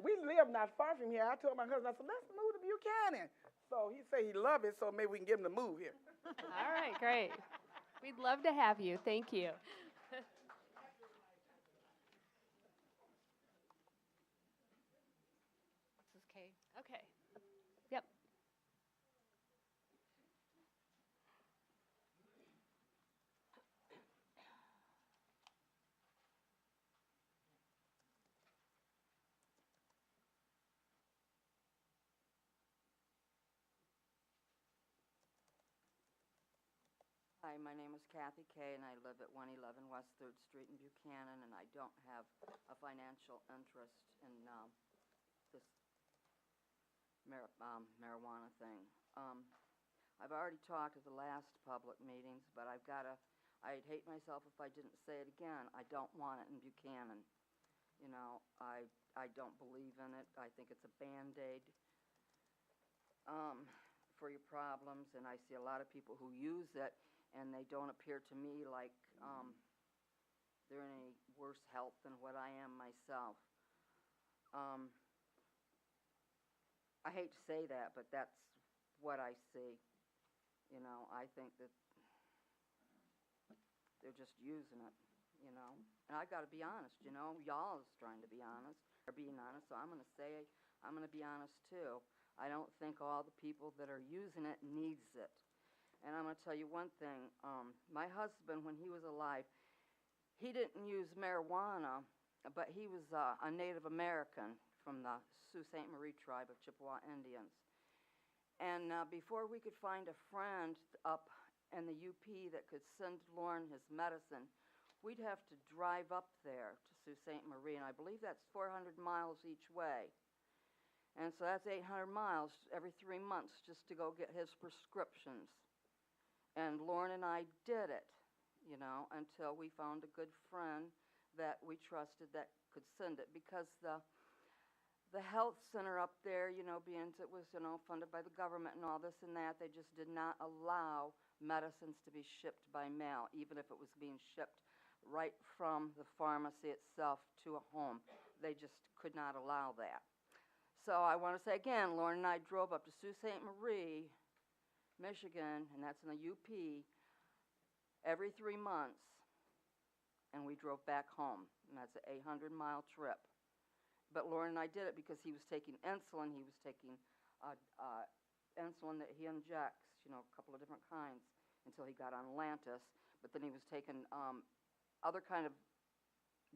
We live not far from here. I told my husband, I said, let's move to Buchanan. So he said he loved it, so maybe we can get him to move here. All right, great. We'd love to have you. Thank you. This is Kay. Okay. Yep. Hi, my name is Kathy Kay, and I live at 111 West 3rd Street in Buchanan, and I don't have a financial interest in this marijuana thing. I've already talked at the last public meetings, but I'd hate myself if I didn't say it again. I don't want it in Buchanan. I don't believe in it. I think it's a Band-Aid for your problems, and I see a lot of people who use it, and they don't appear to me like they're in any worse health than what I am myself. I hate to say that, but that's what I see. I think that they're just using it, And I got to be honest, y'all is trying to be honest, or being honest, so I'm going to say, I'm going to be honest too. I don't think all the people that are using it needs it. And I'm going to tell you one thing. My husband, when he was alive, he didn't use marijuana, but he was a Native American from the Sault Ste. Marie tribe of Chippewa Indians. And before we could find a friend up in the UP that could send Lauren his medicine, we'd have to drive up there to Sault Ste. Marie, and I believe that's 400 miles each way. And so that's 800 miles every 3 months just to go get his prescriptions. And Lauren and I did it, until we found a good friend that we trusted that could send it. Because the health center up there, being it was, funded by the government and all this and that, they just did not allow medicines to be shipped by mail, even if it was being shipped right from the pharmacy itself to a home. They just could not allow that. So I want to say again, Lauren and I drove up to Sault Ste. Marie, Michigan, and that's in the UP, every 3 months, and we drove back home, and that's an 800-mile trip. But Lauren and I did it because he was taking insulin. He was taking insulin that he injects, a couple of different kinds, until he got on Lantus. But then he was taking other kind of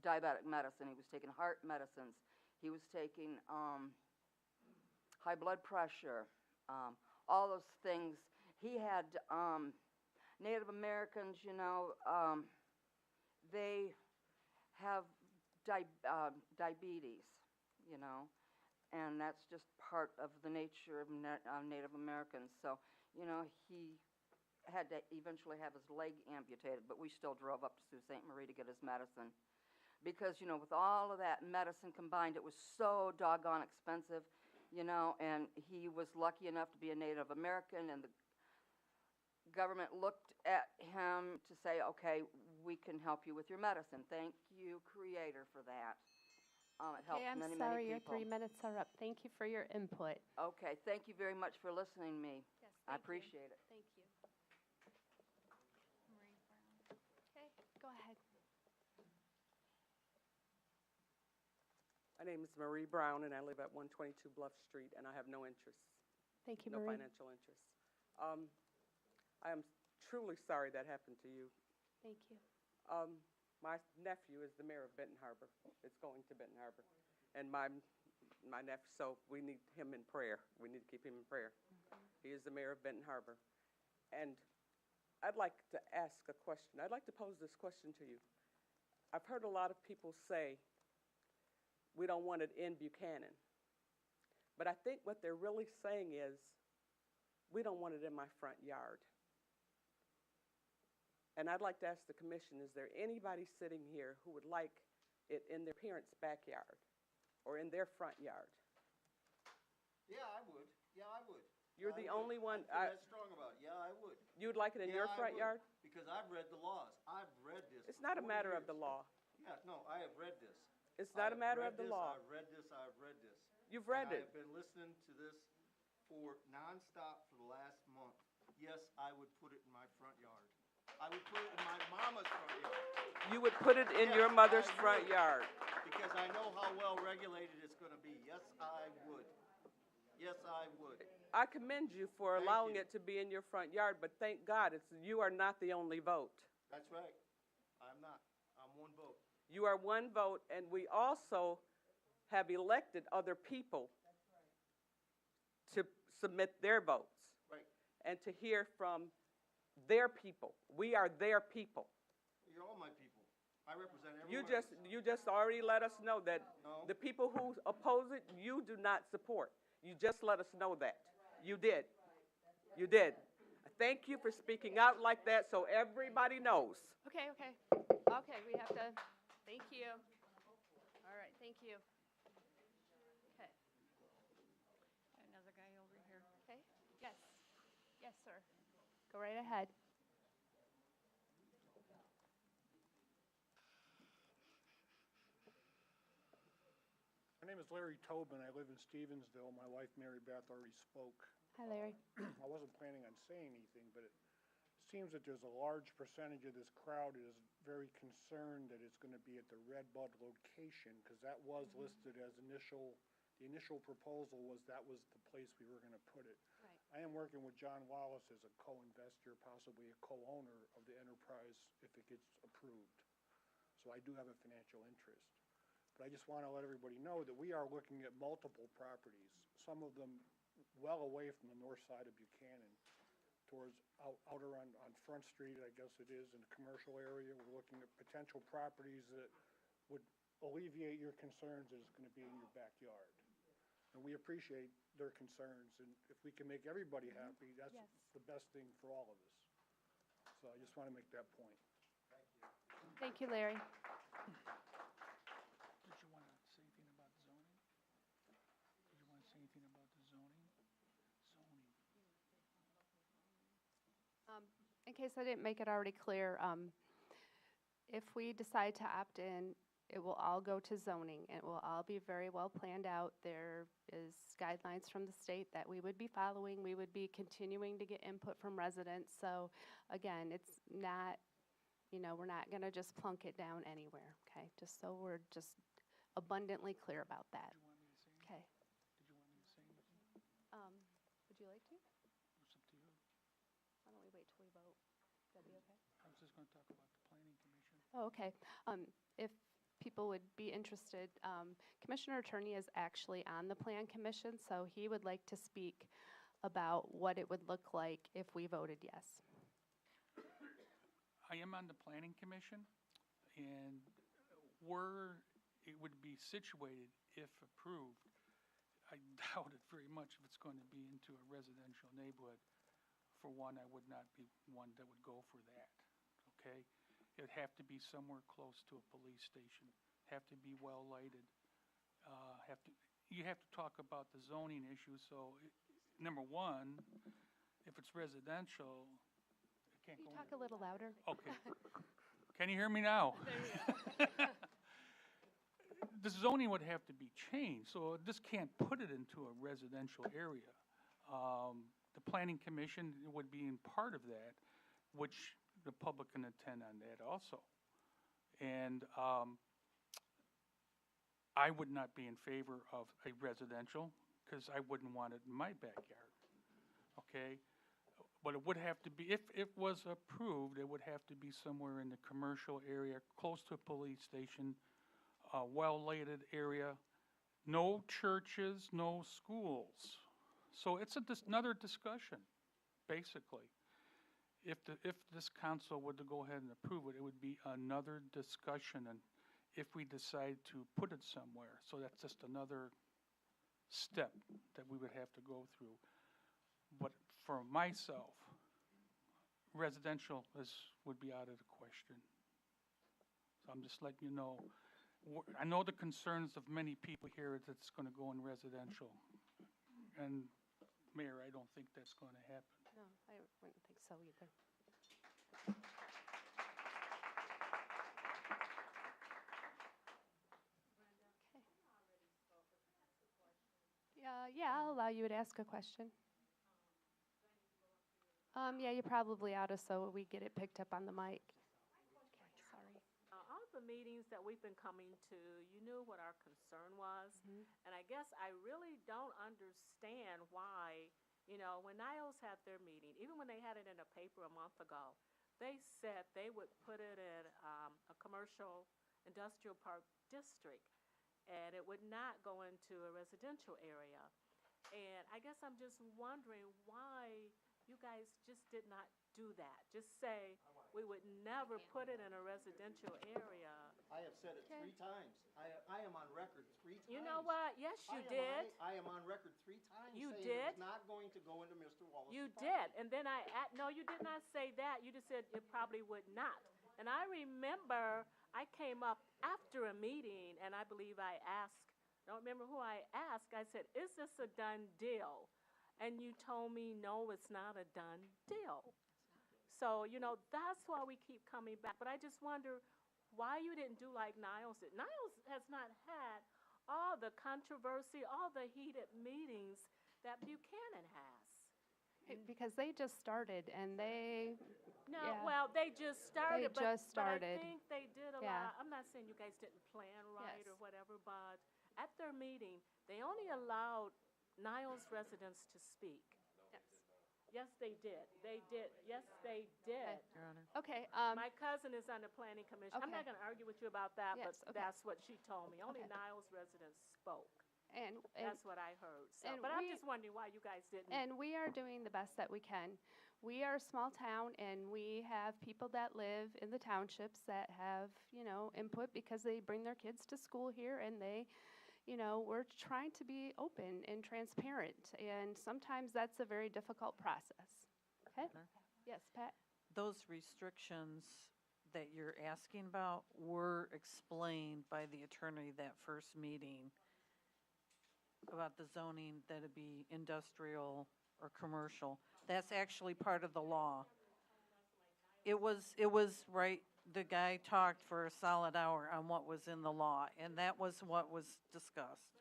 diabetic medicine. He was taking heart medicines. He was taking high blood pressure, all those things. He had Native Americans, you know, they have diabetes, you know, and that's just part of the nature of Native Americans. So, you know, he had to eventually have his leg amputated, but we still drove up to Sault Ste. Marie to get his medicine. Because, you know, with all of that medicine combined, it was so doggone expensive, you know, and he was lucky enough to be a Native American, and the government looked at him to say, okay, we can help you with your medicine. Thank you, Creator, for that. It helped Okay, I'm many, sorry, many your people. 3 minutes are up. Thank you for your input. Okay, thank you very much for listening to me. Yes, I thank you. appreciate it. Thank you. Okay, go ahead. My name is Marie Brown, and I live at 122 Bluff Street, and I have no interest. Thank you, No Marie. financial interest. I am truly sorry that happened to you. Thank you. My nephew is the mayor of Benton Harbor. It's going to Benton Harbor. And my nephew, so we need him in prayer. We need to keep him in prayer. He is the mayor of Benton Harbor. And I'd like to ask a question. I'd like to pose this question to you. I've heard a lot of people say, we don't want it in Buchanan. But I think what they're really saying is, we don't want it in my front yard. And I'd like to ask the commission, is there anybody sitting here who would like it in their parents' backyard or in their front yard? Yeah, I would. Yeah, I would. You're the only one. I feel that strong about it. Yeah, I would. You'd like it in your front yard? Because I've read the laws. I've read this. It's not a for matter of years. the law. Yeah, no, I have read this. It's not a matter of the law. I've read this. I've read this. You've read And it. I have been listening to this for nonstop for the last month. Yes, I would put it in my front yard. I would put it in my mama's front yard. You would put it in your mother's front yard. Because I know how well regulated it's going to be. Yes, I would. Yes, I would. I commend you for allowing it to be in your front yard, but thank God you are not the only vote. That's right. I'm not. I'm one vote. You are one vote, and we also have elected other people to submit their votes Right. and to hear from their people. We are their people. You're all my people. I represent everyone. You just already let us know that No. the people who oppose it, you do not support. You just let us know that. You did. You did. Thank you for speaking out like that so everybody knows. Okay, okay. Okay, we have to, thank you. All right, thank you. Okay. Another guy over here. Okay, yes. Yes, sir. Go right ahead. My name is Larry Tobin. I live in Stevensville. My wife, Mary Beth, already spoke. Hi, Larry. I wasn't planning on saying anything, but it seems that there's a large percentage of this crowd is very concerned that it's going to be at the Red Bud location, because that was listed as the initial proposal was that was the place we were going to put it. Right. I am working with John Wallace as a co-investor, possibly a co-owner of the enterprise if it gets approved. So I do have a financial interest. But I just want to let everybody know that we are looking at multiple properties, some of them well away from the north side of Buchanan, towards outer on Front Street, I guess it is, in the commercial area. We're looking at potential properties that would alleviate your concerns that it's going to be in your backyard. And we appreciate their concerns, and if we can make everybody happy, that's the best thing for all of us. So I just want to make that point. Thank you, Larry. Did you want to say anything about zoning? Did you want to say anything about the zoning? In case I didn't make it already clear, if we decide to opt in, it will all go to zoning. It will all be very well planned out. There is guidelines from the state that we would be following. We would be continuing to get input from residents. So again, it's not, we're not going to just plunk it down anywhere, okay? Just so we're just abundantly clear about that. Okay. Did you want me to say anything? Would you like to? It's up to you. Why don't we wait till we vote? Oh, okay. If people would be interested, Commissioner Attorney is actually on the Plan Commission, so he would like to speak about what it would look like if we voted yes. I am on the Planning Commission, and where it would be situated, if approved, I doubt it very much if it's going to be into a residential neighborhood. For one, I would not be one that would go for that, okay? It'd have to be somewhere close to a police station, have to be well lighted, you have to talk about the zoning issue, so, number one, if it's residential, it can't Can go you in. talk a little louder? Okay. Can you hear me now? There you go. The zoning would have to be changed, so this can't put it into a residential area. The Planning Commission would be in part of that, which the public can attend on that also. And I would not be in favor of a residential, because I wouldn't want it in my backyard, okay? But it would have to be, if it was approved, it would have to be somewhere in the commercial area, close to a police station, a well-lighted area, no churches, no schools. So it's another discussion, basically. If this council were to go ahead and approve it, it would be another discussion, and if we decide to put it somewhere. So that's just another step that we would have to go through. But for myself, residential would be out of the question. So I'm just letting you know. I know the concerns of many people here that it's going to go in residential. And Mayor, I don't think that's going to happen. No, I wouldn't think so either. Okay. Yeah, I'll allow you to ask a question. Yeah, you're probably out of, so we get it picked up on the mic. Okay, sorry. All the meetings that we've been coming to, you knew what our concern was. And I guess I really don't understand why, when Niles had their meeting, even when they had it in a paper a month ago, they said they would put it in a commercial industrial park district, and it would not go into a residential area. And I guess I'm just wondering why you guys just did not do that. Just say, we would never put it in a residential area. I have said it 3 times. I am on record 3 times. You know what? Yes, you did. I am on record 3 times You saying did? it was not going to go into Mr. Wallace's You property. did. And then no, you did not say that. You just said it probably would not. And I remember I came up after a meeting, and I believe I asked, I don't remember who I asked, I said, is this a done deal? And you told me, no, it's not a done deal. So, that's why we keep coming back. But I just wonder why you didn't do like Niles did. Niles has not had all the controversy, all the heated meetings that Buchanan has. Because they just started, and they... No, yeah. well, they just started. They just started. But I think they did a Yeah. lot. I'm not saying you guys didn't plan right Yes. or whatever, but at their meeting, they only allowed Niles residents to speak. Yes, they did. They did. Yes, they did. Your Honor. Okay, My cousin is on the planning commission. I'm not Okay. going to argue with you about that, Yes, but okay. that's what she told me. Only Okay. Niles residents spoke. and That's what I heard. So, and but I'm we- just wondering why you guys didn't. And we are doing the best that we can. We are a small town, and we have people that live in the townships that have, input because they bring their kids to school here, and they, we're trying to be open and transparent, and sometimes that's a very difficult process. Okay? Yes, Pat? Those restrictions that you're asking about were explained by the attorney that first meeting about the zoning, that it'd be industrial or commercial. That's actually part of the law. It was right, the guy talked for a solid hour on what was in the law, and that was what was discussed.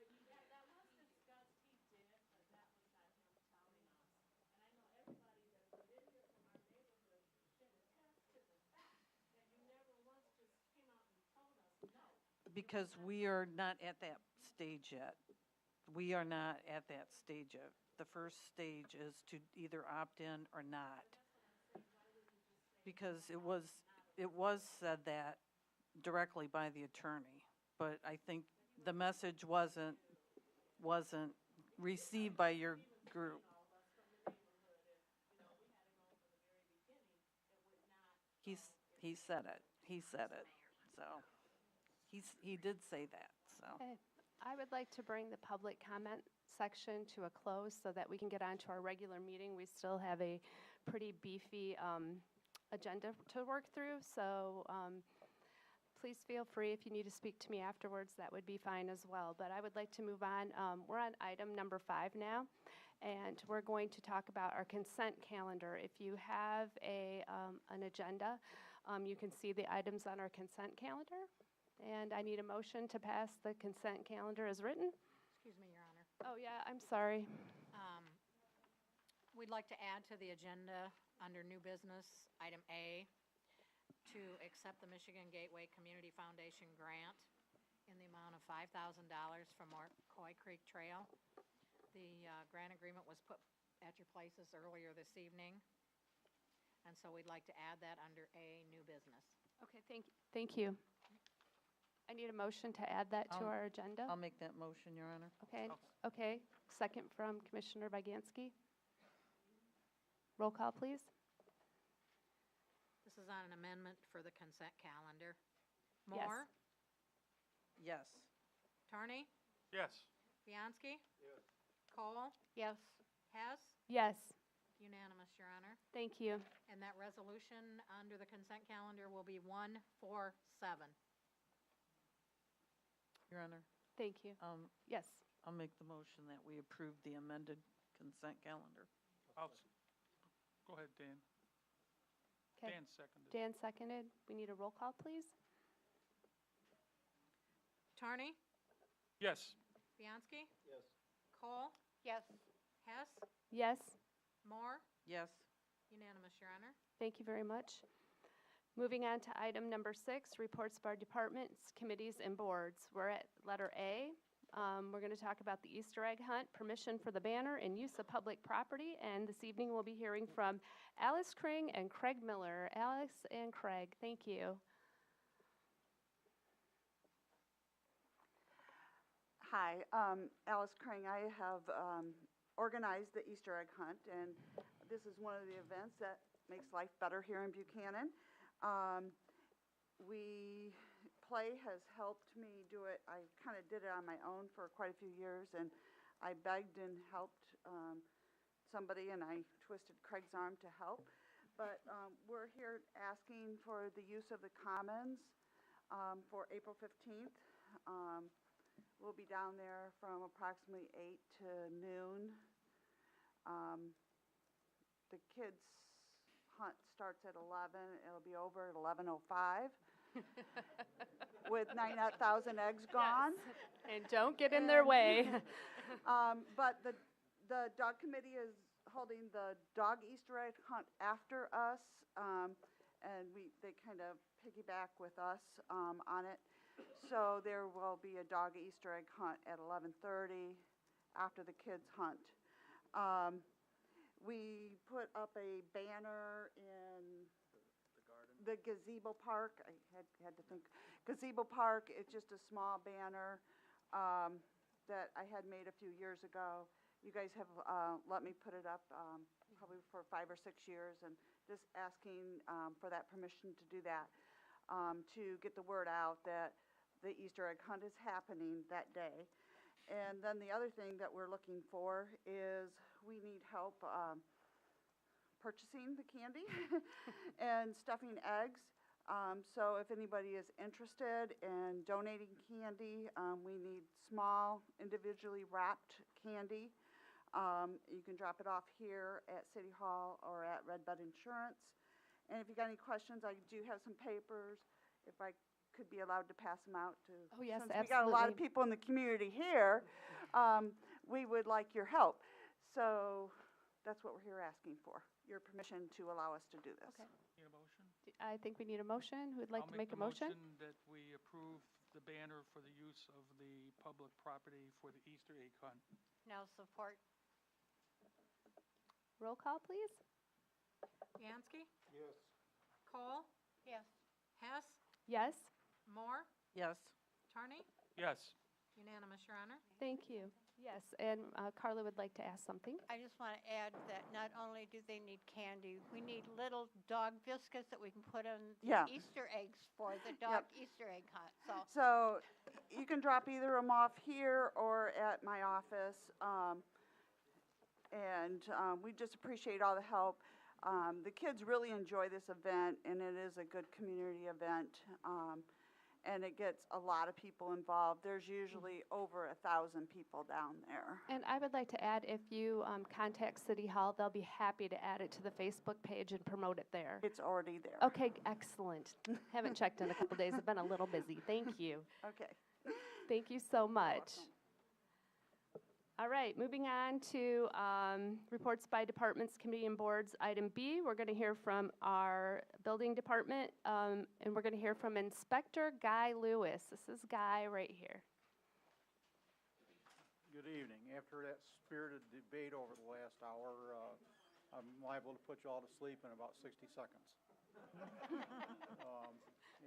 Because we are not at that stage yet. We are not at that stage yet. The first stage is to either opt in or not. Because it was said that directly by the attorney, but I think the message wasn't received by your group. He said it, so, he did say that, so. Okay. I would like to bring the public comment section to a close so that we can get on to our regular meeting. We still have a pretty beefy agenda to work through, so please feel free if you need to speak to me afterwards, that would be fine as well. But I would like to move on. We're on item number 5 now, and we're going to talk about our consent calendar. If you have an agenda, you can see the items on our consent calendar. And I need a motion to pass the consent calendar as written. Excuse me, Your Honor. Oh, yeah, I'm sorry. We'd like to add to the agenda, under new business, item A, to accept the Michigan Gateway Community Foundation grant in the amount of $5,000 from Coy Creek Trail. The grant agreement was put at your places earlier this evening, and so we'd like to add that under A, new business. Okay, thank you. I need a motion to add that to our agenda. I'll make that motion, Your Honor. Okay. Second from Commissioner Baganski. Roll call, please. This is on an amendment for the consent calendar. Yes. Moore? Yes. Tarney? Yes. Bianski? Yes. Cole? Yes. Hess? Yes, Unanimous, Your Honor. thank you. And that resolution under the consent calendar will be 147. Your Honor, Thank you. Yes. I'll make the motion that we approve the amended consent calendar. Go ahead, Dan. Okay. Dan seconded. Dan seconded. We need a roll call, please. Tarney? Yes. Bianski? Yes. Cole? Yes. Hess? Yes, Moore? Yes. Unanimous, Your Honor. thank you very much. Moving on to item number 6, reports of our departments, committees, and boards. We're at letter A. We're going to talk about the Easter egg hunt, permission for the banner, and use of public property. And this evening we'll be hearing from Alice Kring and Craig Miller. Alice and Craig, thank you. Hi, Alice Kring. I have organized the Easter egg hunt, and this is one of the events that makes life better here in Buchanan. Play has helped me do it. I kind of did it on my own for quite a few years, and I begged and helped somebody, and I twisted Craig's arm to help. But we're here asking for the use of the Commons for April 15th. We'll be down there from approximately 8 to noon. The kids' hunt starts at 11. It'll be over at 11:05 with 9,000 eggs gone. Yes. And don't get in their way. But the dog committee is holding the dog Easter egg hunt after us, and they kind of piggyback with us on it. So there will be a dog Easter egg hunt at 11:30 after the kids hunt. We put up a banner in the gazebo park. I had to think. Gazebo park, it's just a small banner that I had made a few years ago. You guys have let me put it up probably for 5 or 6 years, and just asking for that permission to do that, to get the word out that the Easter egg hunt is happening that day. And then the other thing that we're looking for is we need help purchasing the candy and stuffing eggs. So if anybody is interested in donating candy, we need small, individually wrapped candy. You can drop it off here at City Hall or at Redbud Insurance. And if you got any questions, I do have some papers. If I could be allowed to pass them out to, Oh, yes, since we got a lot of absolutely. people in the community here, we would like your help. So that's what we're here asking for, your permission to allow us to do this. Okay. Need a motion? I think we need a motion. Who'd like I'll to make a motion? that we approve the banner for the use of the public property for the Easter egg hunt. No support. Roll call, please. Bianski? Yes. Cole? Yes. Hess? Yes, Moore, Yes. Tarney, Yes. unanimous, Your Honor. Thank you. Yes, and Carla would like to ask something. I just want to add that not only do they need candy, we need little dog biscuits that we can put on the Yeah. Easter eggs for the dog Easter egg hunt. So you can drop either of them off here or at my office. We just appreciate all the help. The kids really enjoy this event, and it is a good community event. And it gets a lot of people involved. There's usually over 1,000 people down there. And I would like to add, if you contact City Hall, they'll be happy to add it to the Facebook page and promote it there. It's already there. Okay, excellent. Haven't checked in a couple days. I've been a little busy. Thank you. Okay. Thank you so much. All right, moving on to reports by departments, committee, and boards. Item B, we're going to hear from our building department, and we're going to hear from Inspector Guy Lewis. This is Guy right here. Good evening. After that spirited debate over the last hour, I'm liable to put you all to sleep in about 60 seconds.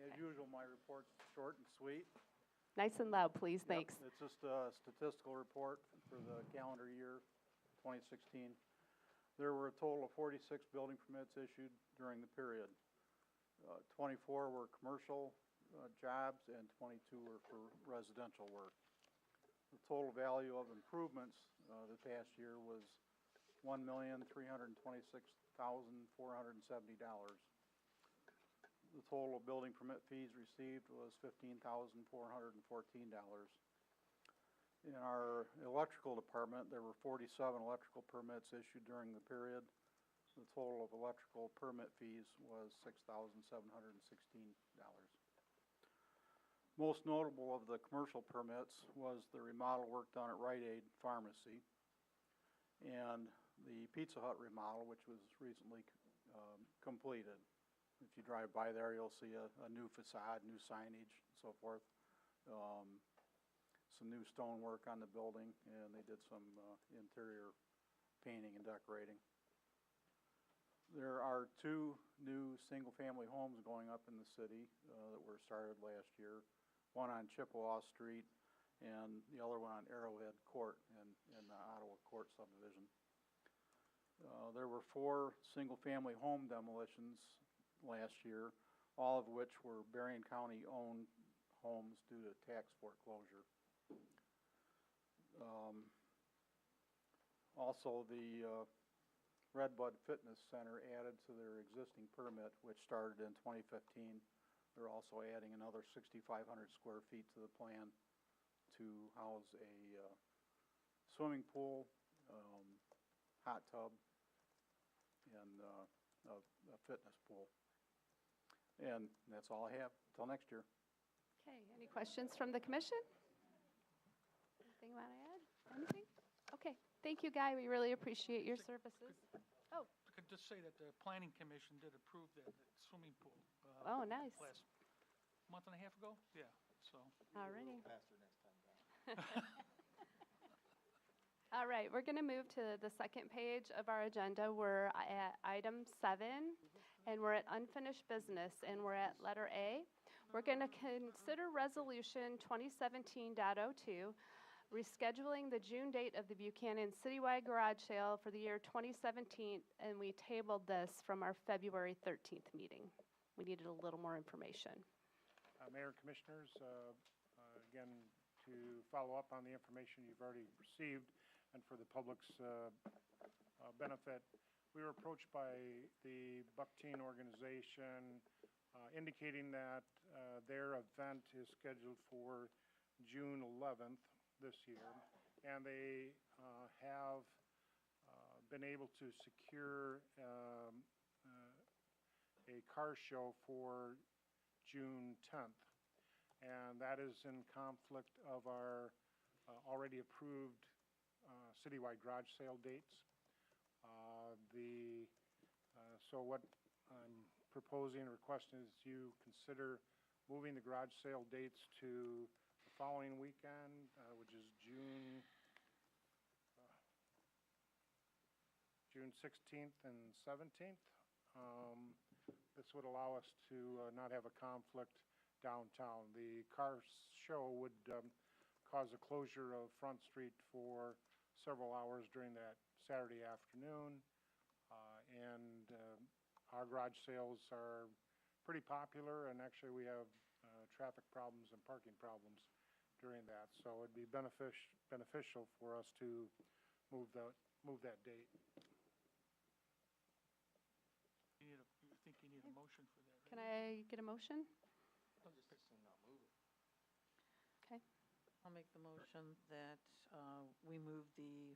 As usual, my report's short and sweet. Nice and loud, please. Thanks. It's just a statistical report for the calendar year 2016. There were a total of 46 building permits issued during the period. 24 were commercial jobs and 22 were for residential work. The total value of improvements the past year was $1,326,470. The total building permit fees received was $15,414. In our electrical department, there were 47 electrical permits issued during the period. The total of electrical permit fees was $6,716. Most notable of the commercial permits was the remodel work done at Rite Aid Pharmacy and the Pizza Hut remodel, which was recently completed. If you drive by there, you'll see a new facade, new signage, and so forth. Some new stonework on the building, and they did some interior painting and decorating. There are 2 new single-family homes going up in the city that were started last year. One on Chippewa Street and the other one on Arrowhead Court in the Ottawa Court subdivision. There were 4 single-family home demolitions last year, all of which were Berrien County-owned homes due to tax foreclosure. Also, the Redbud Fitness Center added to their existing permit, which started in 2015. They're also adding another 6,500 square feet to the plan to house a swimming pool, hot tub, and a fitness pool. And that's all I have. Till next year. Okay, any questions from the commission? Anything you want to add? Anything? Okay, thank you, Guy. We really appreciate your services. Oh. I could just say that the planning commission did approve that swimming pool. Oh, nice. Last month and a half ago? Yeah, so. All righty. Faster next time, Don. All right, we're going to move to the second page of our agenda. We're at item 7, and we're at unfinished business, and we're at letter A. We're going to consider resolution 2017.02, rescheduling the June date of the Buchanan Citywide Garage Sale for the year 2017, and we tabled this from our February 13th meeting. We needed a little more information. Mayor and Commissioners, again, to follow up on the information you've already received and for the public's benefit, we were approached by the Buckteen organization indicating that their event is scheduled for June 11th this year, and they have been able to secure a car show for June 10th, and that is in conflict of our already approved citywide garage sale dates. So what I'm proposing and requesting is you consider moving the garage sale dates to the following weekend, which is June 16th and 17th. This would allow us to not have a conflict downtown. The car show would cause a closure of Front Street for several hours during that Saturday afternoon. And our garage sales are pretty popular, and actually we have traffic problems and parking problems during that. So it'd be beneficial for us to move that date. You think you need a motion for that, Can right? I get a motion? Just as soon not move it. Okay. I'll make the motion that we move the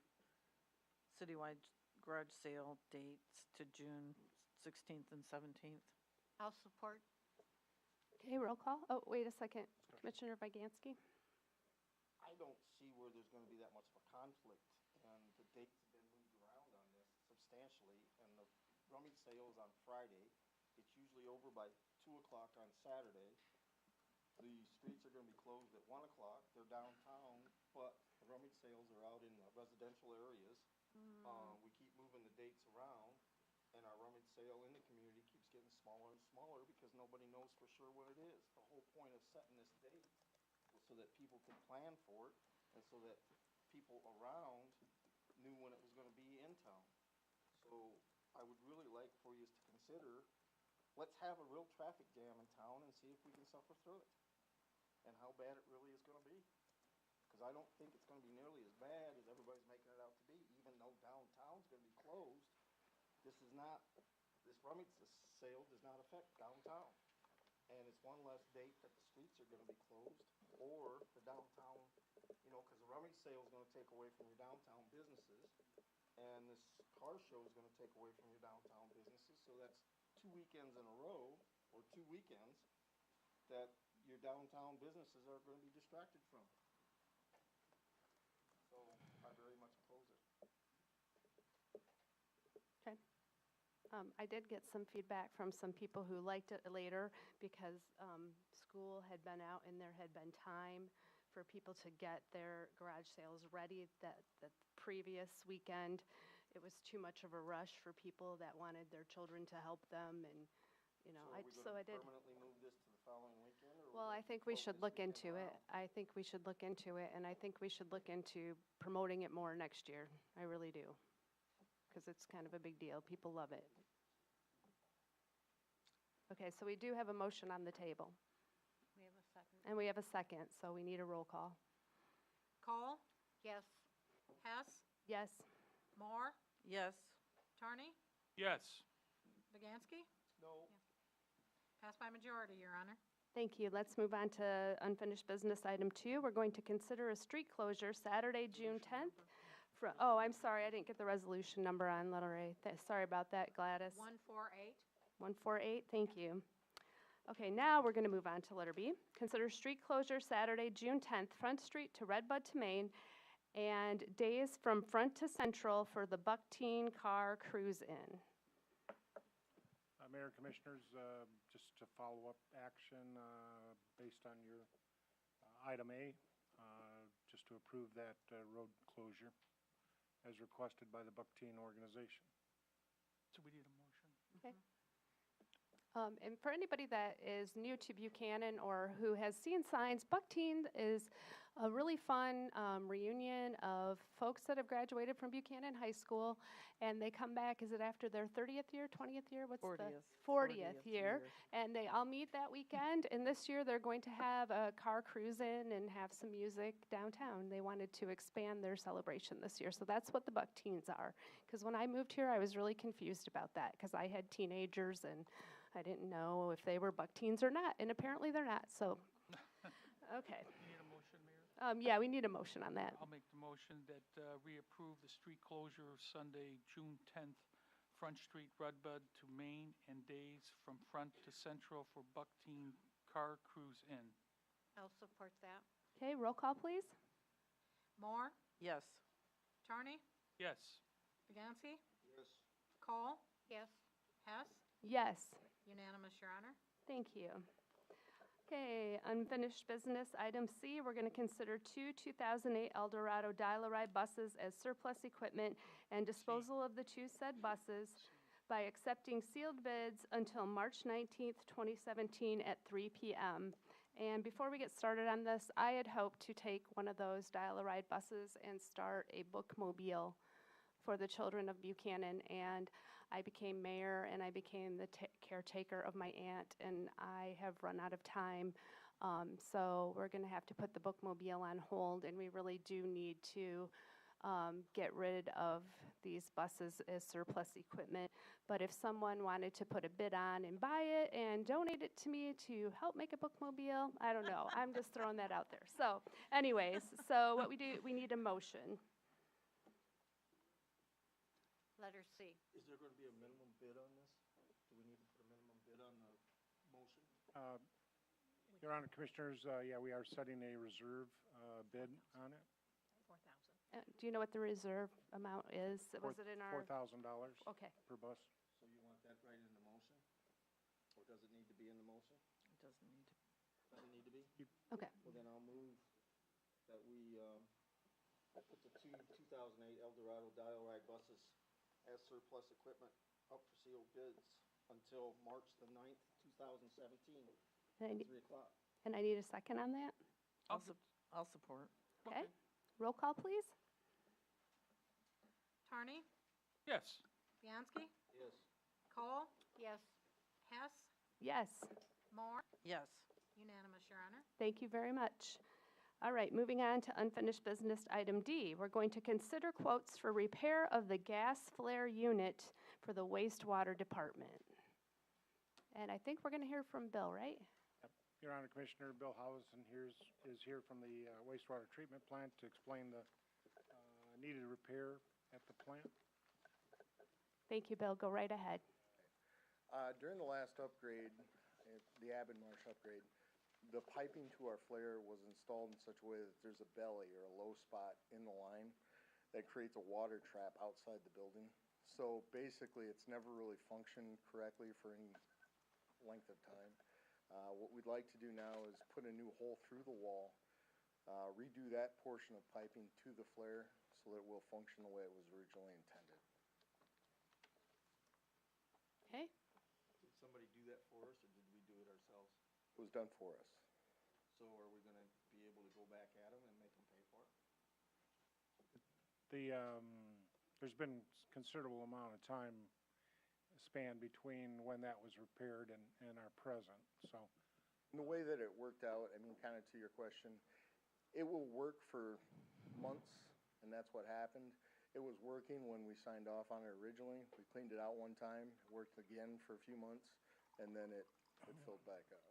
citywide garage sale dates to June 16th and 17th. I'll support. Okay, roll call. Oh, wait a second. Commissioner Viganski? I don't see where there's gonna be that much of a conflict, and the dates have been moved around on this substantially, and the rummage sale is on Friday. It's usually over by 2 o'clock on Saturday. The streets are gonna be closed at 1 o'clock. They're downtown, but the rummage sales are out in the residential areas. We keep moving the dates around, and our rummage sale in the community keeps getting smaller and smaller because nobody knows for sure when it is. The whole point of setting this date was so that people could plan for it, and so that people around knew when it was gonna be in town. So I would really like for you to consider, let's have a real traffic jam in town and see if we can suffer through it, and how bad it really is gonna be. Because I don't think it's gonna be nearly as bad as everybody's making it out to be, even though downtown's gonna be closed. This rummage sale does not affect downtown. And it's one less date that the streets are gonna be closed, or the downtown, because the rummage sale is gonna take away from your downtown businesses, and this car show is gonna take away from your downtown businesses, so that's 2 weekends in a row, or 2 weekends, that your downtown businesses are gonna be distracted from. So I very much oppose it. Okay. I did get some feedback from some people who liked it later because school had been out and there had been time for people to get their garage sales ready that previous weekend. It was too much of a rush for people that wanted their children to help them, and, So I are we did. gonna permanently move this to the following weekend, or? Well, I think we should look into it. I think we should look into it, and I think we should look into promoting it more next year. I really do. Because it's kind of a big deal. People love it. Okay, so we do have a motion on the table, We have a second. and we have a second, so we need a roll call. Cole? Yes. Hess? Yes? Moore? Yes. Turney? Yes. Viganski? No. Passed by majority, Your Honor. Thank you. Let's move on to unfinished business item 2. We're going to consider a street closure Saturday, June 10th. Oh, I'm sorry, I didn't get the resolution number on letter A. Sorry about that, Gladys. 148. 148, thank you. Okay, now we're going to move on to letter B. Consider street closure Saturday, June 10th, Front Street to Redbud to Main, and days from Front to Central for the Buckteen Car Cruise In. Mayor and Commissioners, just to follow up action based on your item A, just to approve that road closure as requested by the Buckteen organization. So we need a motion. Okay. And for anybody that is new to Buchanan or who has seen signs, Buckteen is a really fun reunion of folks that have graduated from Buchanan High School, and they come back, is it after their 30th year, 20th year? What's 40th. the 40th year? And they all meet that weekend, and this year they're going to have a car cruise in and have some music downtown. They wanted to expand their celebration this year, so that's what the Buckteens are. Because when I moved here, I was really confused about that, because I had teenagers, and I didn't know if they were Buckteens or not, and apparently they're not, so, okay. You need a motion, Mayor? Yeah, we need a motion on that. I'll make the motion that we approve the street closure Sunday, June 10th, Front Street, Redbud to Main, and days from Front to Central for Buckteen Car Cruise In. I'll support that. Okay, roll call, please. Moore? Yes. Turney? Yes. Viganski? Yes. Cole? Yes. Hess? Yes. Unanimous, Your Honor. Thank you. Okay, unfinished business, item C, we're going to consider 2 2008 Eldorado Dial-A-Ride buses as surplus equipment and disposal of the 2 said buses by accepting sealed bids until March 19th, 2017 at 3 p.m. And before we get started on this, I had hoped to take one of those dial-a-ride buses and start a bookmobile for the children of Buchanan. And I became mayor, and I became the caretaker of my aunt, and I have run out of time. So we're going to have to put the bookmobile on hold, and we really do need to get rid of these buses as surplus equipment. But if someone wanted to put a bid on and buy it and donate it to me to help make a bookmobile, I don't know. I'm just throwing that out there. So anyways, so what we do, we need a motion. Letter C. Is there going to be a minimum bid on this? Do we need to put a minimum bid on the motion? Your Honor, Commissioners, yeah, we are setting a reserve bid on it. 4,000. Do you know what the reserve amount is? Was it in our? $4,000 Okay. per bus. So you want that right in the motion? Or does it need to be in the motion? It doesn't need to. Doesn't need to be? Okay. Well, then I'll move that we put the two 2008 Eldorado dial-ride buses as surplus equipment up for sealed bids until March the 9th, 2017, And I at need- 3 o'clock. And I need a second on that? I'll support. Okay. Roll call, please. Carney? Yes. Bianski? Yes. Cole? Yes. Hess? Yes. Moore? Yes. Unanimous, Your Honor. Thank you very much. All right, moving on to unfinished business, item D. We're going to consider quotes for repair of the gas flare unit for the wastewater department. And I think we're going to hear from Bill, right? Your Honor, Commissioner Bill Howison is here from the wastewater treatment plant to explain the needed repair at the plant. Thank you, Bill. Go right ahead. During the last upgrade, the Abbott Marsh upgrade, the piping to our flare was installed in such a way that there's a belly or a low spot in the line that creates a water trap outside the building. So basically, it's never really functioned correctly for any length of time. What we'd like to do now is put a new hole through the wall, redo that portion of piping to the flare so that it will function the way it was originally intended. Okay. Did somebody do that for us, or did we do it ourselves? It was done for us. So are we going to be able to go back at them and make them pay for it? There's been considerable amount of time span between when that was repaired and our present, so. In the way that it worked out, I mean, kind of to your question, it will work for months, and that's what happened. It was working when we signed off on it originally. We cleaned it out one time, worked again for a few months, and then it filled back up.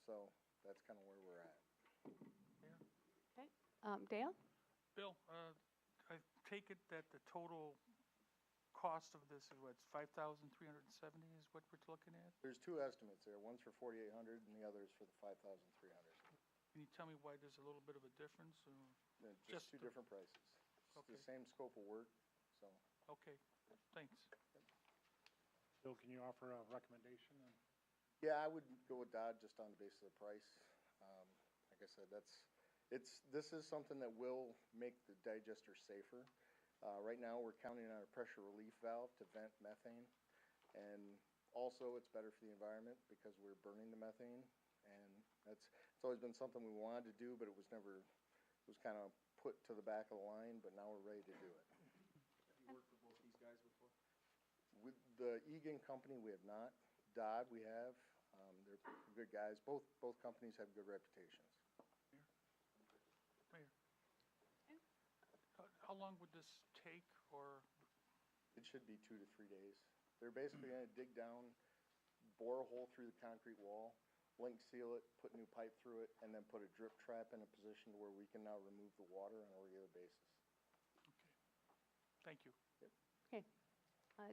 So that's kind of where we're at. Okay. Dale? Bill, I take it that the total cost of this is what, $5,370 is what we're looking at? There's two estimates there. One's for 4,800 and the other is for the 5,300. Can you tell me why there's a little bit of a difference? Or Just two different prices. It's the same scope of work, so. Okay, thanks. Bill, can you offer a recommendation? Yeah, I would go with Dodd just on the basis of the price. Like I said, this is something that will make the digester safer. Right now, we're counting on a pressure relief valve to vent methane. And also, it's better for the environment because we're burning the methane. And it's always been something we wanted to do, but it was kind of put to the back of the line, but now we're ready to do it. Have you worked for both these guys before? With the Egan company, we have not. Dodd, we have. They're good guys. Both companies have good reputations. Mayor, how long would this take, or? It should be 2 to 3 days. They're basically going to dig down, bore a hole through the concrete wall, link seal it, put new pipe through it, and then put a drip trap in a position where we can now remove the water on a regular basis. Thank you. Yep. Okay.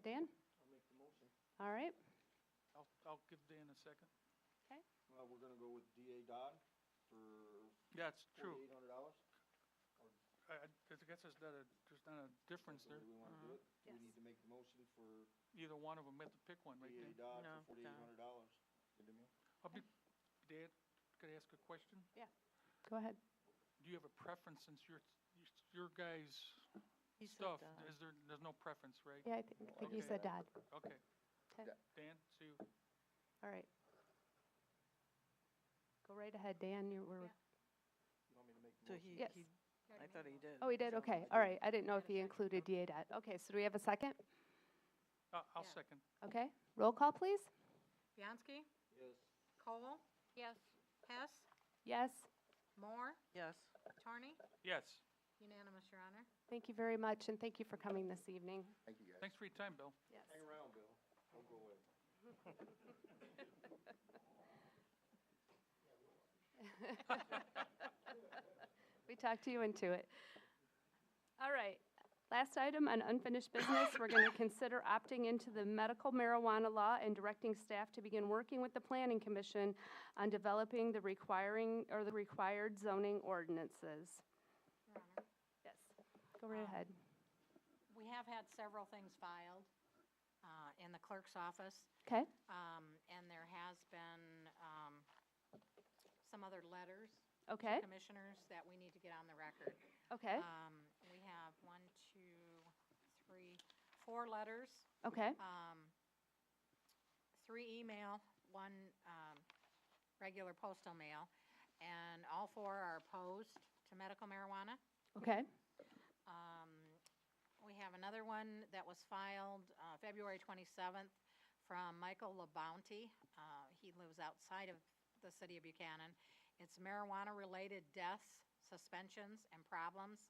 Dan? I'll make the motion. All right. I'll give Dan a second. Okay. We're going to go with D.A. Dodd for Yeah, it's true. $4,800? I guess there's not a difference there. Do we want to do it? Do we need to make the motion for Either one of them, we have to pick one right D.A. there. Dodd No, for $4,800? Good to me. Dad, could I ask a question? Yeah. Go ahead. Do you have a preference since your guys' He said stuff? Dodd. There's no preference, right? Yeah, I think you said Dodd. Okay. Okay. Dan, Sue? All right. Go right ahead, Dan, you were, So he, Yes. I thought he did. oh, he did, okay, all right. I didn't know if he included DADET. Okay, so do we have a second? I'll second. Okay, roll call, please. Bianski? Yes. Cole? Yes. Hess? Yes, Moore? Yes. Carney? Yes. Unanimous, Your Honor. thank you very much, and thank you for coming this evening. Thank you, guys. Thanks for your time, Bill. Yes. Hang around, Bill. Don't go away. We talked you into it. All right. Last item on unfinished business, we're going to consider opting into the medical marijuana law and directing staff to begin working with the Planning Commission on developing the required zoning ordinances. Your Honor. Yes, go right ahead. We have had several things filed in the clerk's office, Okay, and there has been some other letters okay, to commissioners that we need to get on the record. okay, We have 4 letters, okay, 3 email, 1 regular postal mail, and all 4 are opposed to medical marijuana. okay, We have another one that was filed February 27th from Michael LaBounty. He lives outside of the city of Buchanan. It's marijuana-related deaths, suspensions, and problems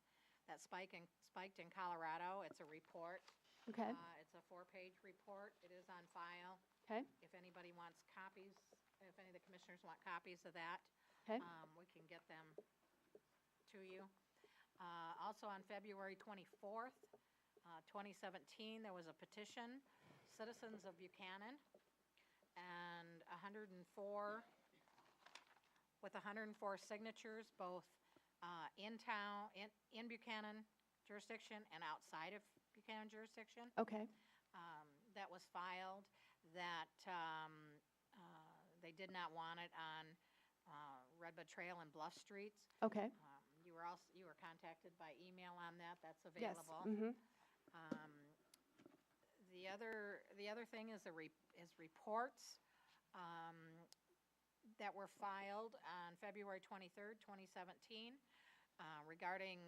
that spiked in Colorado. It's a report. okay, It's a 4-page report. It is on file. okay, If anybody wants copies, if any of the commissioners want copies of that, okay, we can get them to you. Also on February 24th, 2017, there was a petition, Citizens of Buchanan, and 104 signatures, both in town, in Buchanan jurisdiction and outside of Buchanan jurisdiction. okay, That was filed, that they did not want it on Redbud Trail and Bluff Streets. okay, You were contacted by email on that, that's yes, available. mm-hmm, The other thing is reports that were filed on February 23rd, 2017, regarding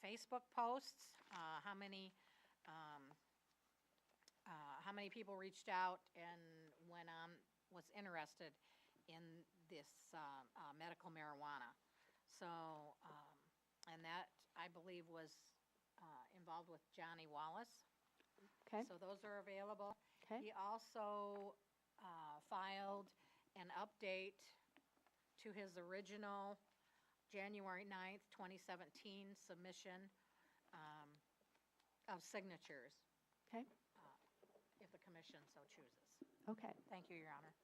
Facebook posts, how many people reached out and was interested in this medical marijuana. So, and that, I believe, was involved with Johnny Wallace. okay, So those are available. okay, He also filed an update to his original January 9th, 2017 submission of signatures, okay, if the commission so chooses. okay. Thank you, Your Honor.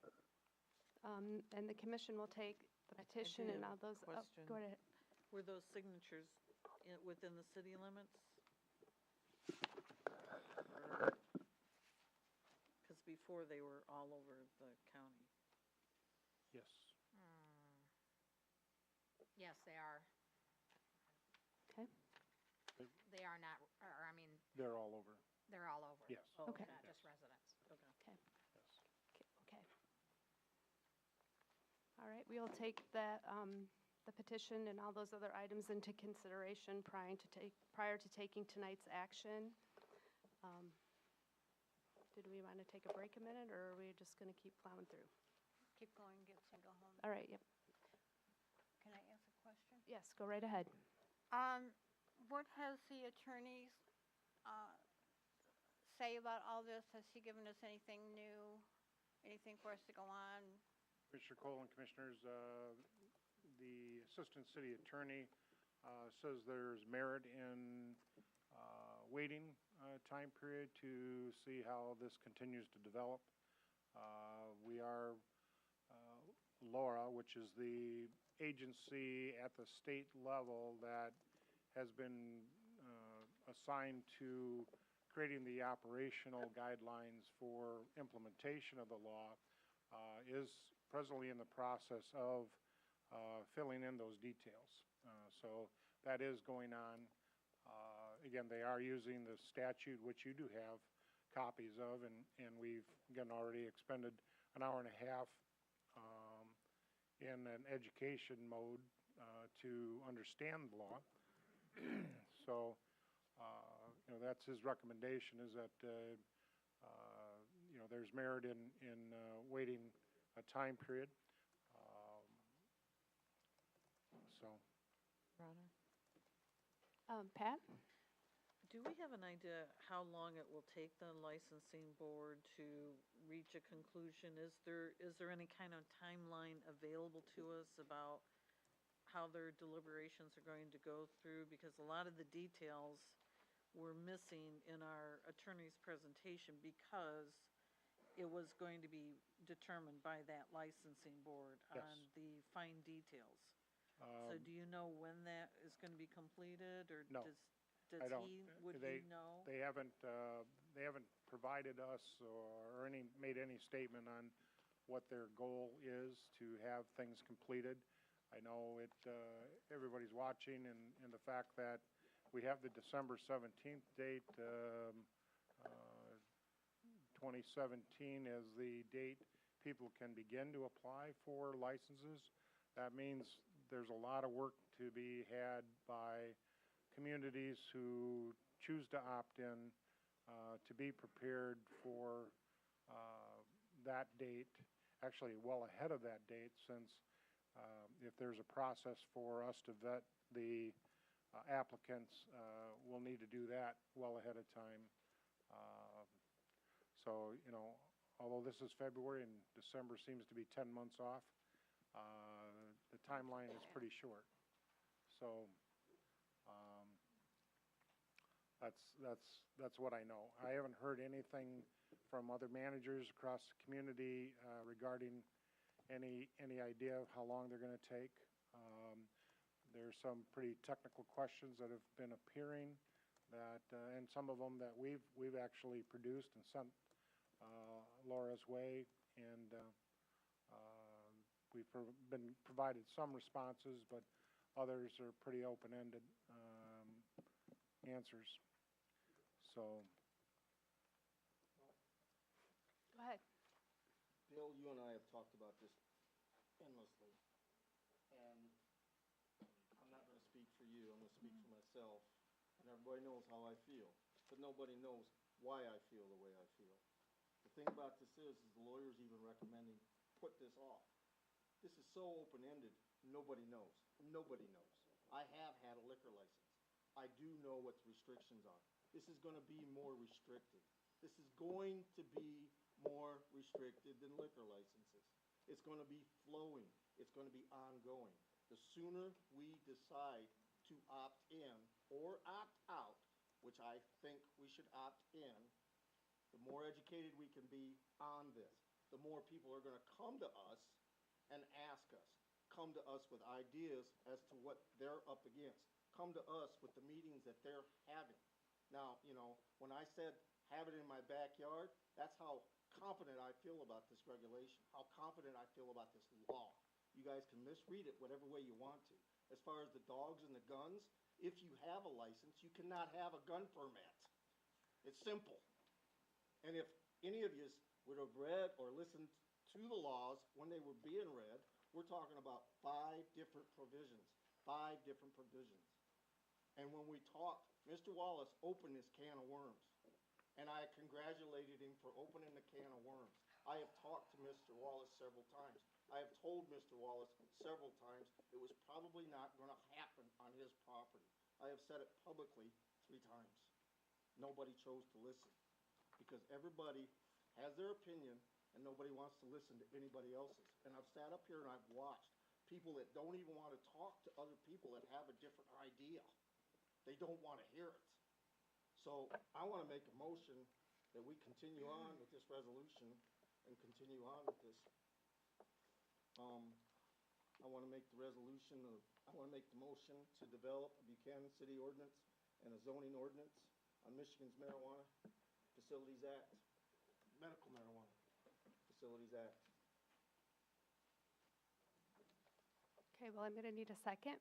And the commission will take the petition and all those, oh, Question. go ahead. Were those signatures within the city limits? Because before they were all over the county. Yes. Yes, they are. Okay, They are not, or I mean, They're all over. they're all over. Yes. Okay. Not just residents. Okay. okay, Yes. okay. All right, we will take that, the petition and all those other items into consideration prior to taking tonight's action. Did we want to take a break a minute, or are we just going to keep plowing through? Keep going, get some, go home. All right, yep. Can I ask a question? Yes, go right ahead. What has the attorneys say about all this? Has he given us anything new, anything for us to go on? Commissioner Cole and Commissioners, the Assistant City Attorney says there's merit in waiting time period to see how this continues to develop. We are, Laura, which is the agency at the state level that has been assigned to creating the operational guidelines for implementation of the law, is presently in the process of filling in those details. So that is going on. Again, they are using the statute, which you do have copies of, and we've, again, already expended an hour and a half in an education mode to understand the law. So, that's his recommendation, is that, there's merit in waiting a time period. So. Pat? Do we have an idea how long it will take the licensing board to reach a conclusion? Is there any kind of timeline available to us about how their deliberations are going to go through? Because a lot of the details were missing in our attorney's presentation because it was going to be determined by that licensing board Yes. on the fine details. So do you know when that is going to be completed, or No, does I don't. would he know? They haven't provided us or made any statement on what their goal is to have things completed. I know everybody's watching, and the fact that we have the December 17th date, 2017 as the date people can begin to apply for licenses. That means there's a lot of work to be had by communities who choose to opt in to be prepared for that date, actually well ahead of that date, since if there's a process for us to vet the applicants, we'll need to do that well ahead of time. So, although this is February and December seems to be 10 months off, the timeline is pretty short. So, that's what I know. I haven't heard anything from other managers across the community regarding any idea of how long they're going to take. There's some pretty technical questions that have been appearing that, and some of them that we've actually produced and sent Laura's way, and we've been provided some responses, but others are pretty open-ended answers. So. Go ahead. Bill, you and I have talked about this endlessly, and I'm not going to speak for you, I'm going to speak for myself, and everybody knows how I feel, but nobody knows why I feel the way I feel. The thing about this is the lawyer's even recommending put this off. This is so open-ended, nobody knows. Nobody knows. I have had a liquor license. I do know what the restrictions are. This is going to be more restricted. This is going to be more restricted than liquor licenses. It's going to be flowing. It's going to be ongoing. The sooner we decide to opt in or opt out, which I think we should opt in, the more educated we can be on this, the more people are going to come to us and ask us, come to us with ideas as to what they're up against, come to us with the meetings that they're having. Now, when I said have it in my backyard, that's how confident I feel about this regulation, how confident I feel about this law. You guys can misread it whatever way you want to. As far as the dogs and the guns, if you have a license, you cannot have a gun permit. It's simple. And if any of you would have read or listened to the laws when they were being read, we're talking about 5 different provisions. 5 different provisions. And when we talked, Mr. Wallace opened this can of worms. And I congratulated him for opening the can of worms. I have talked to Mr. Wallace several times. I have told Mr. Wallace several times it was probably not going to happen on his property. I have said it publicly 3 times. Nobody chose to listen because everybody has their opinion and nobody wants to listen to anybody else's. And I've sat up here and I've watched people that don't even want to talk to other people that have a different idea. They don't want to hear it. So I want to make a motion that we continue on with this resolution and continue on with this. I want to make the motion to develop a Buchanan City ordinance and a zoning ordinance on Michigan's Marijuana Facilities Act, Medical Marijuana Facilities Act. Okay, well, I'm going to need a second.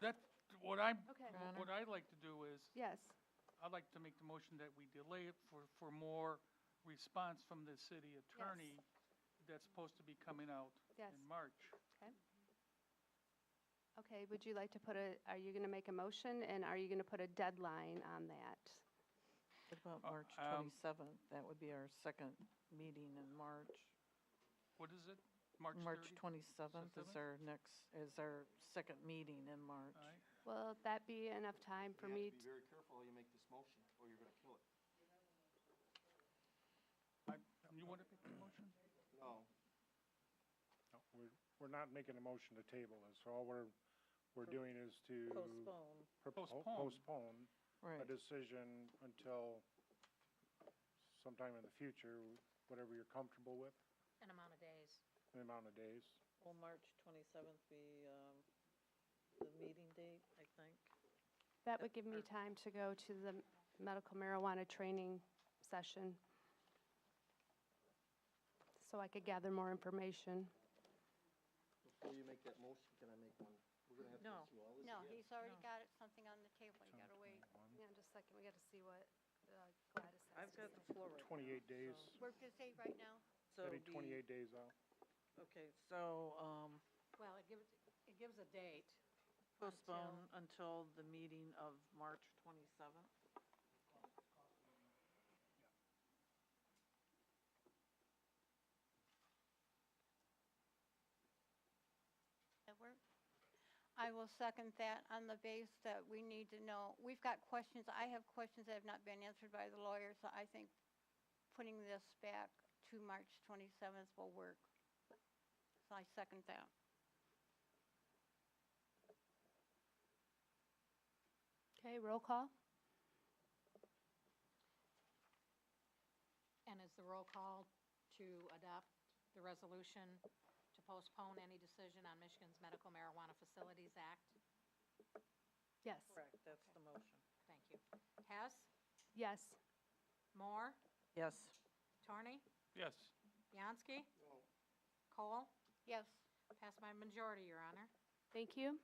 That, what I'm, Okay. what I'd like to do is, Yes. I'd like to make the motion that we delay it for more response from the city attorney that's supposed to be coming out Yes. in March. Okay. Okay, would you like to are you going to make a motion, and are you going to put a deadline on that? What about March um, 27th? That would be our second meeting in March. What is it? March March 30th? 27th is our second meeting in March. All right. Will that be enough time for me? You have to be very careful how you make this motion, or you're gonna kill it. You want to make the motion? No. No, we're not making a motion to table this. All we're doing is to Postpone. postpone a Right. decision until sometime in the future, whatever you're comfortable with, An amount of days. the amount of days. Will March 27th be the meeting date, I think? That would give me time to go to the medical marijuana training session, so I could gather more information. Before you make that motion, can I make one? We're gonna have to No. go through all this No, again. he's already got something on the table, you gotta wait. Hang on just a second, we got to see what Gladys has I've to got say. the floor right now. 28 days. Work this day right now? So Maybe the- 28 days out. Okay, so Well, it gives a date. postpone until the meeting of March 27th. That work? I will second that on the base that we need to know. We've got questions, I have questions that have not been answered by the lawyer, so I think putting this back to March 27th will work. So I second that. Okay, roll call? And is the roll call to adopt the resolution to postpone any decision on Michigan's Medical Marijuana Facilities Act? Yes. Correct, that's the motion. Thank you. Hess? Yes. Moore? Yes. Torney? Yes. Bianski? Cole? Yes. Passed by majority, Your Honor. Thank you.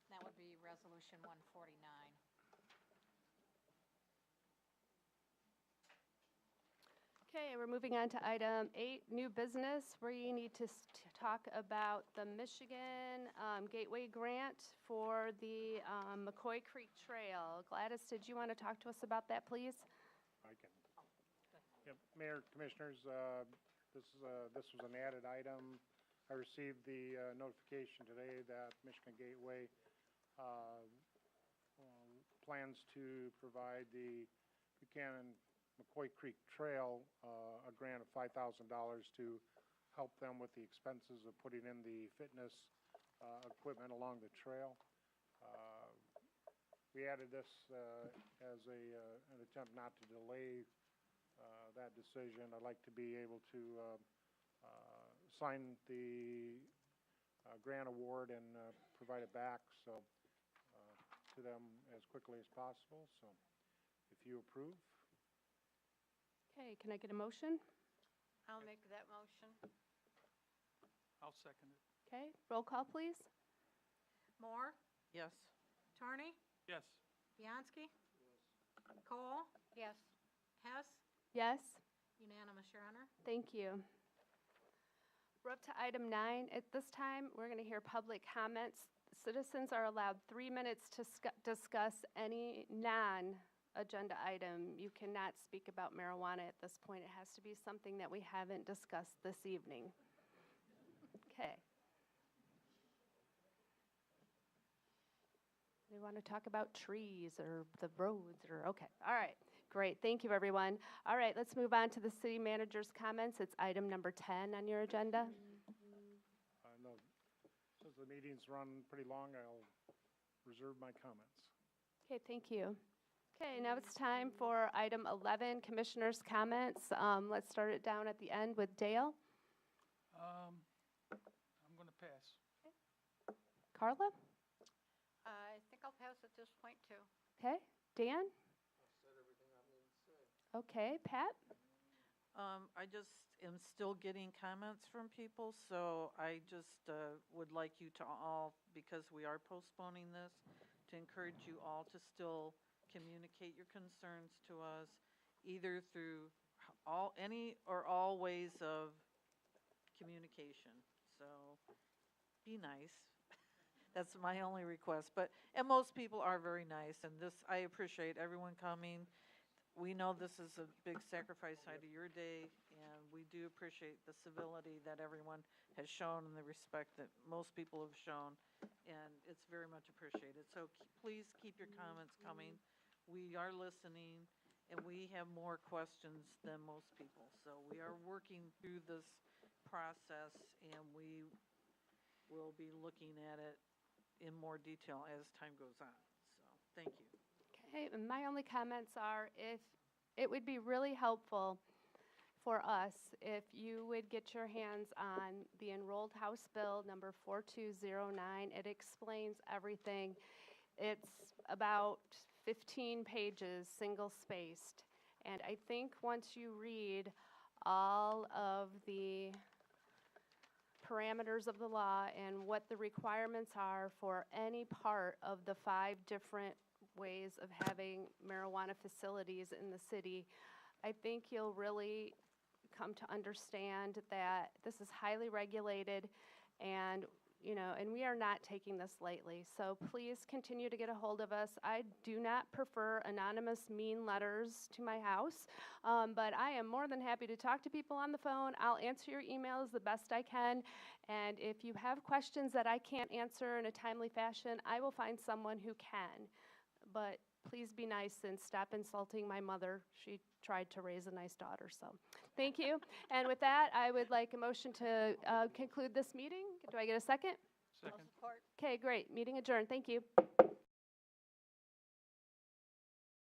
That would be Resolution 149. Okay, we're moving on to item 8, new business, where you need to talk about the Michigan Gateway Grant for the McCoy Creek Trail. Gladys, did you want to talk to us about that, please? I can. Yep, Mayor, Commissioners, this was an added item. I received the notification today that Michigan Gateway plans to provide the Buchanan McCoy Creek Trail a grant of $5,000 to help them with the expenses of putting in the fitness equipment along the trail. We added this as an attempt not to delay that decision. I'd like to be able to sign the grant award and provide it back to them as quickly as possible. So if you approve. Okay, can I get a motion? I'll make that motion. I'll second it. Okay, roll call, please. Moore? Yes. Torney? Yes. Bianski? Cole? Yes. Hess? Yes. Unanimous, Your Honor. Thank you. We're up to item 9. At this time, we're going to hear public comments. Citizens are allowed 3 minutes to discuss any non-agenda item. You cannot speak about marijuana at this point. It has to be something that we haven't discussed this evening. Okay. They want to talk about trees or the roads or, okay. All right. Great. Thank you, everyone. All right, let's move on to the city manager's comments. It's item number 10 on your agenda. No, since the meeting's run pretty long, I'll reserve my comments. Okay, thank you. Okay, now it's time for item 11, commissioners' comments. Let's start it down at the end with Dale. I'm going to pass. Carla? I think I'll pass at this point, too. Okay, Dan? I said everything I needed to say. Okay, Pat? I just am still getting comments from people, so I just would like you to all, because we are postponing this, to encourage you all to still communicate your concerns to us, either through any or all ways of communication. So be nice. That's my only request. And most people are very nice, and I appreciate everyone coming. We know this is a big sacrifice side of your day, and we do appreciate the civility that everyone has shown and the respect that most people have shown, and it's very much appreciated. So please keep your comments coming. We are listening, and we have more questions than most people. So we are working through this process, and we will be looking at it in more detail as time goes on. So thank you. Okay, and my only comments are if it would be really helpful for us if you would get your hands on the Enrolled House Bill number 4209. It explains everything. It's about 15 pages, single-spaced. And I think once you read all of the parameters of the law and what the requirements are for any part of the 5 different ways of having marijuana facilities in the city, I think you'll really come to understand that this is highly regulated, and and we are not taking this lightly. So please continue to get a hold of us. I do not prefer anonymous mean letters to my house, but I am more than happy to talk to people on the phone. I'll answer your emails the best I can, and if you have questions that I can't answer in a timely fashion, I will find someone who can. But please be nice and stop insulting my mother. She tried to raise a nice daughter, so thank you. And with that, I would like a motion to conclude this meeting. Do I get a second? Second. Okay, great. Meeting adjourned. Thank you.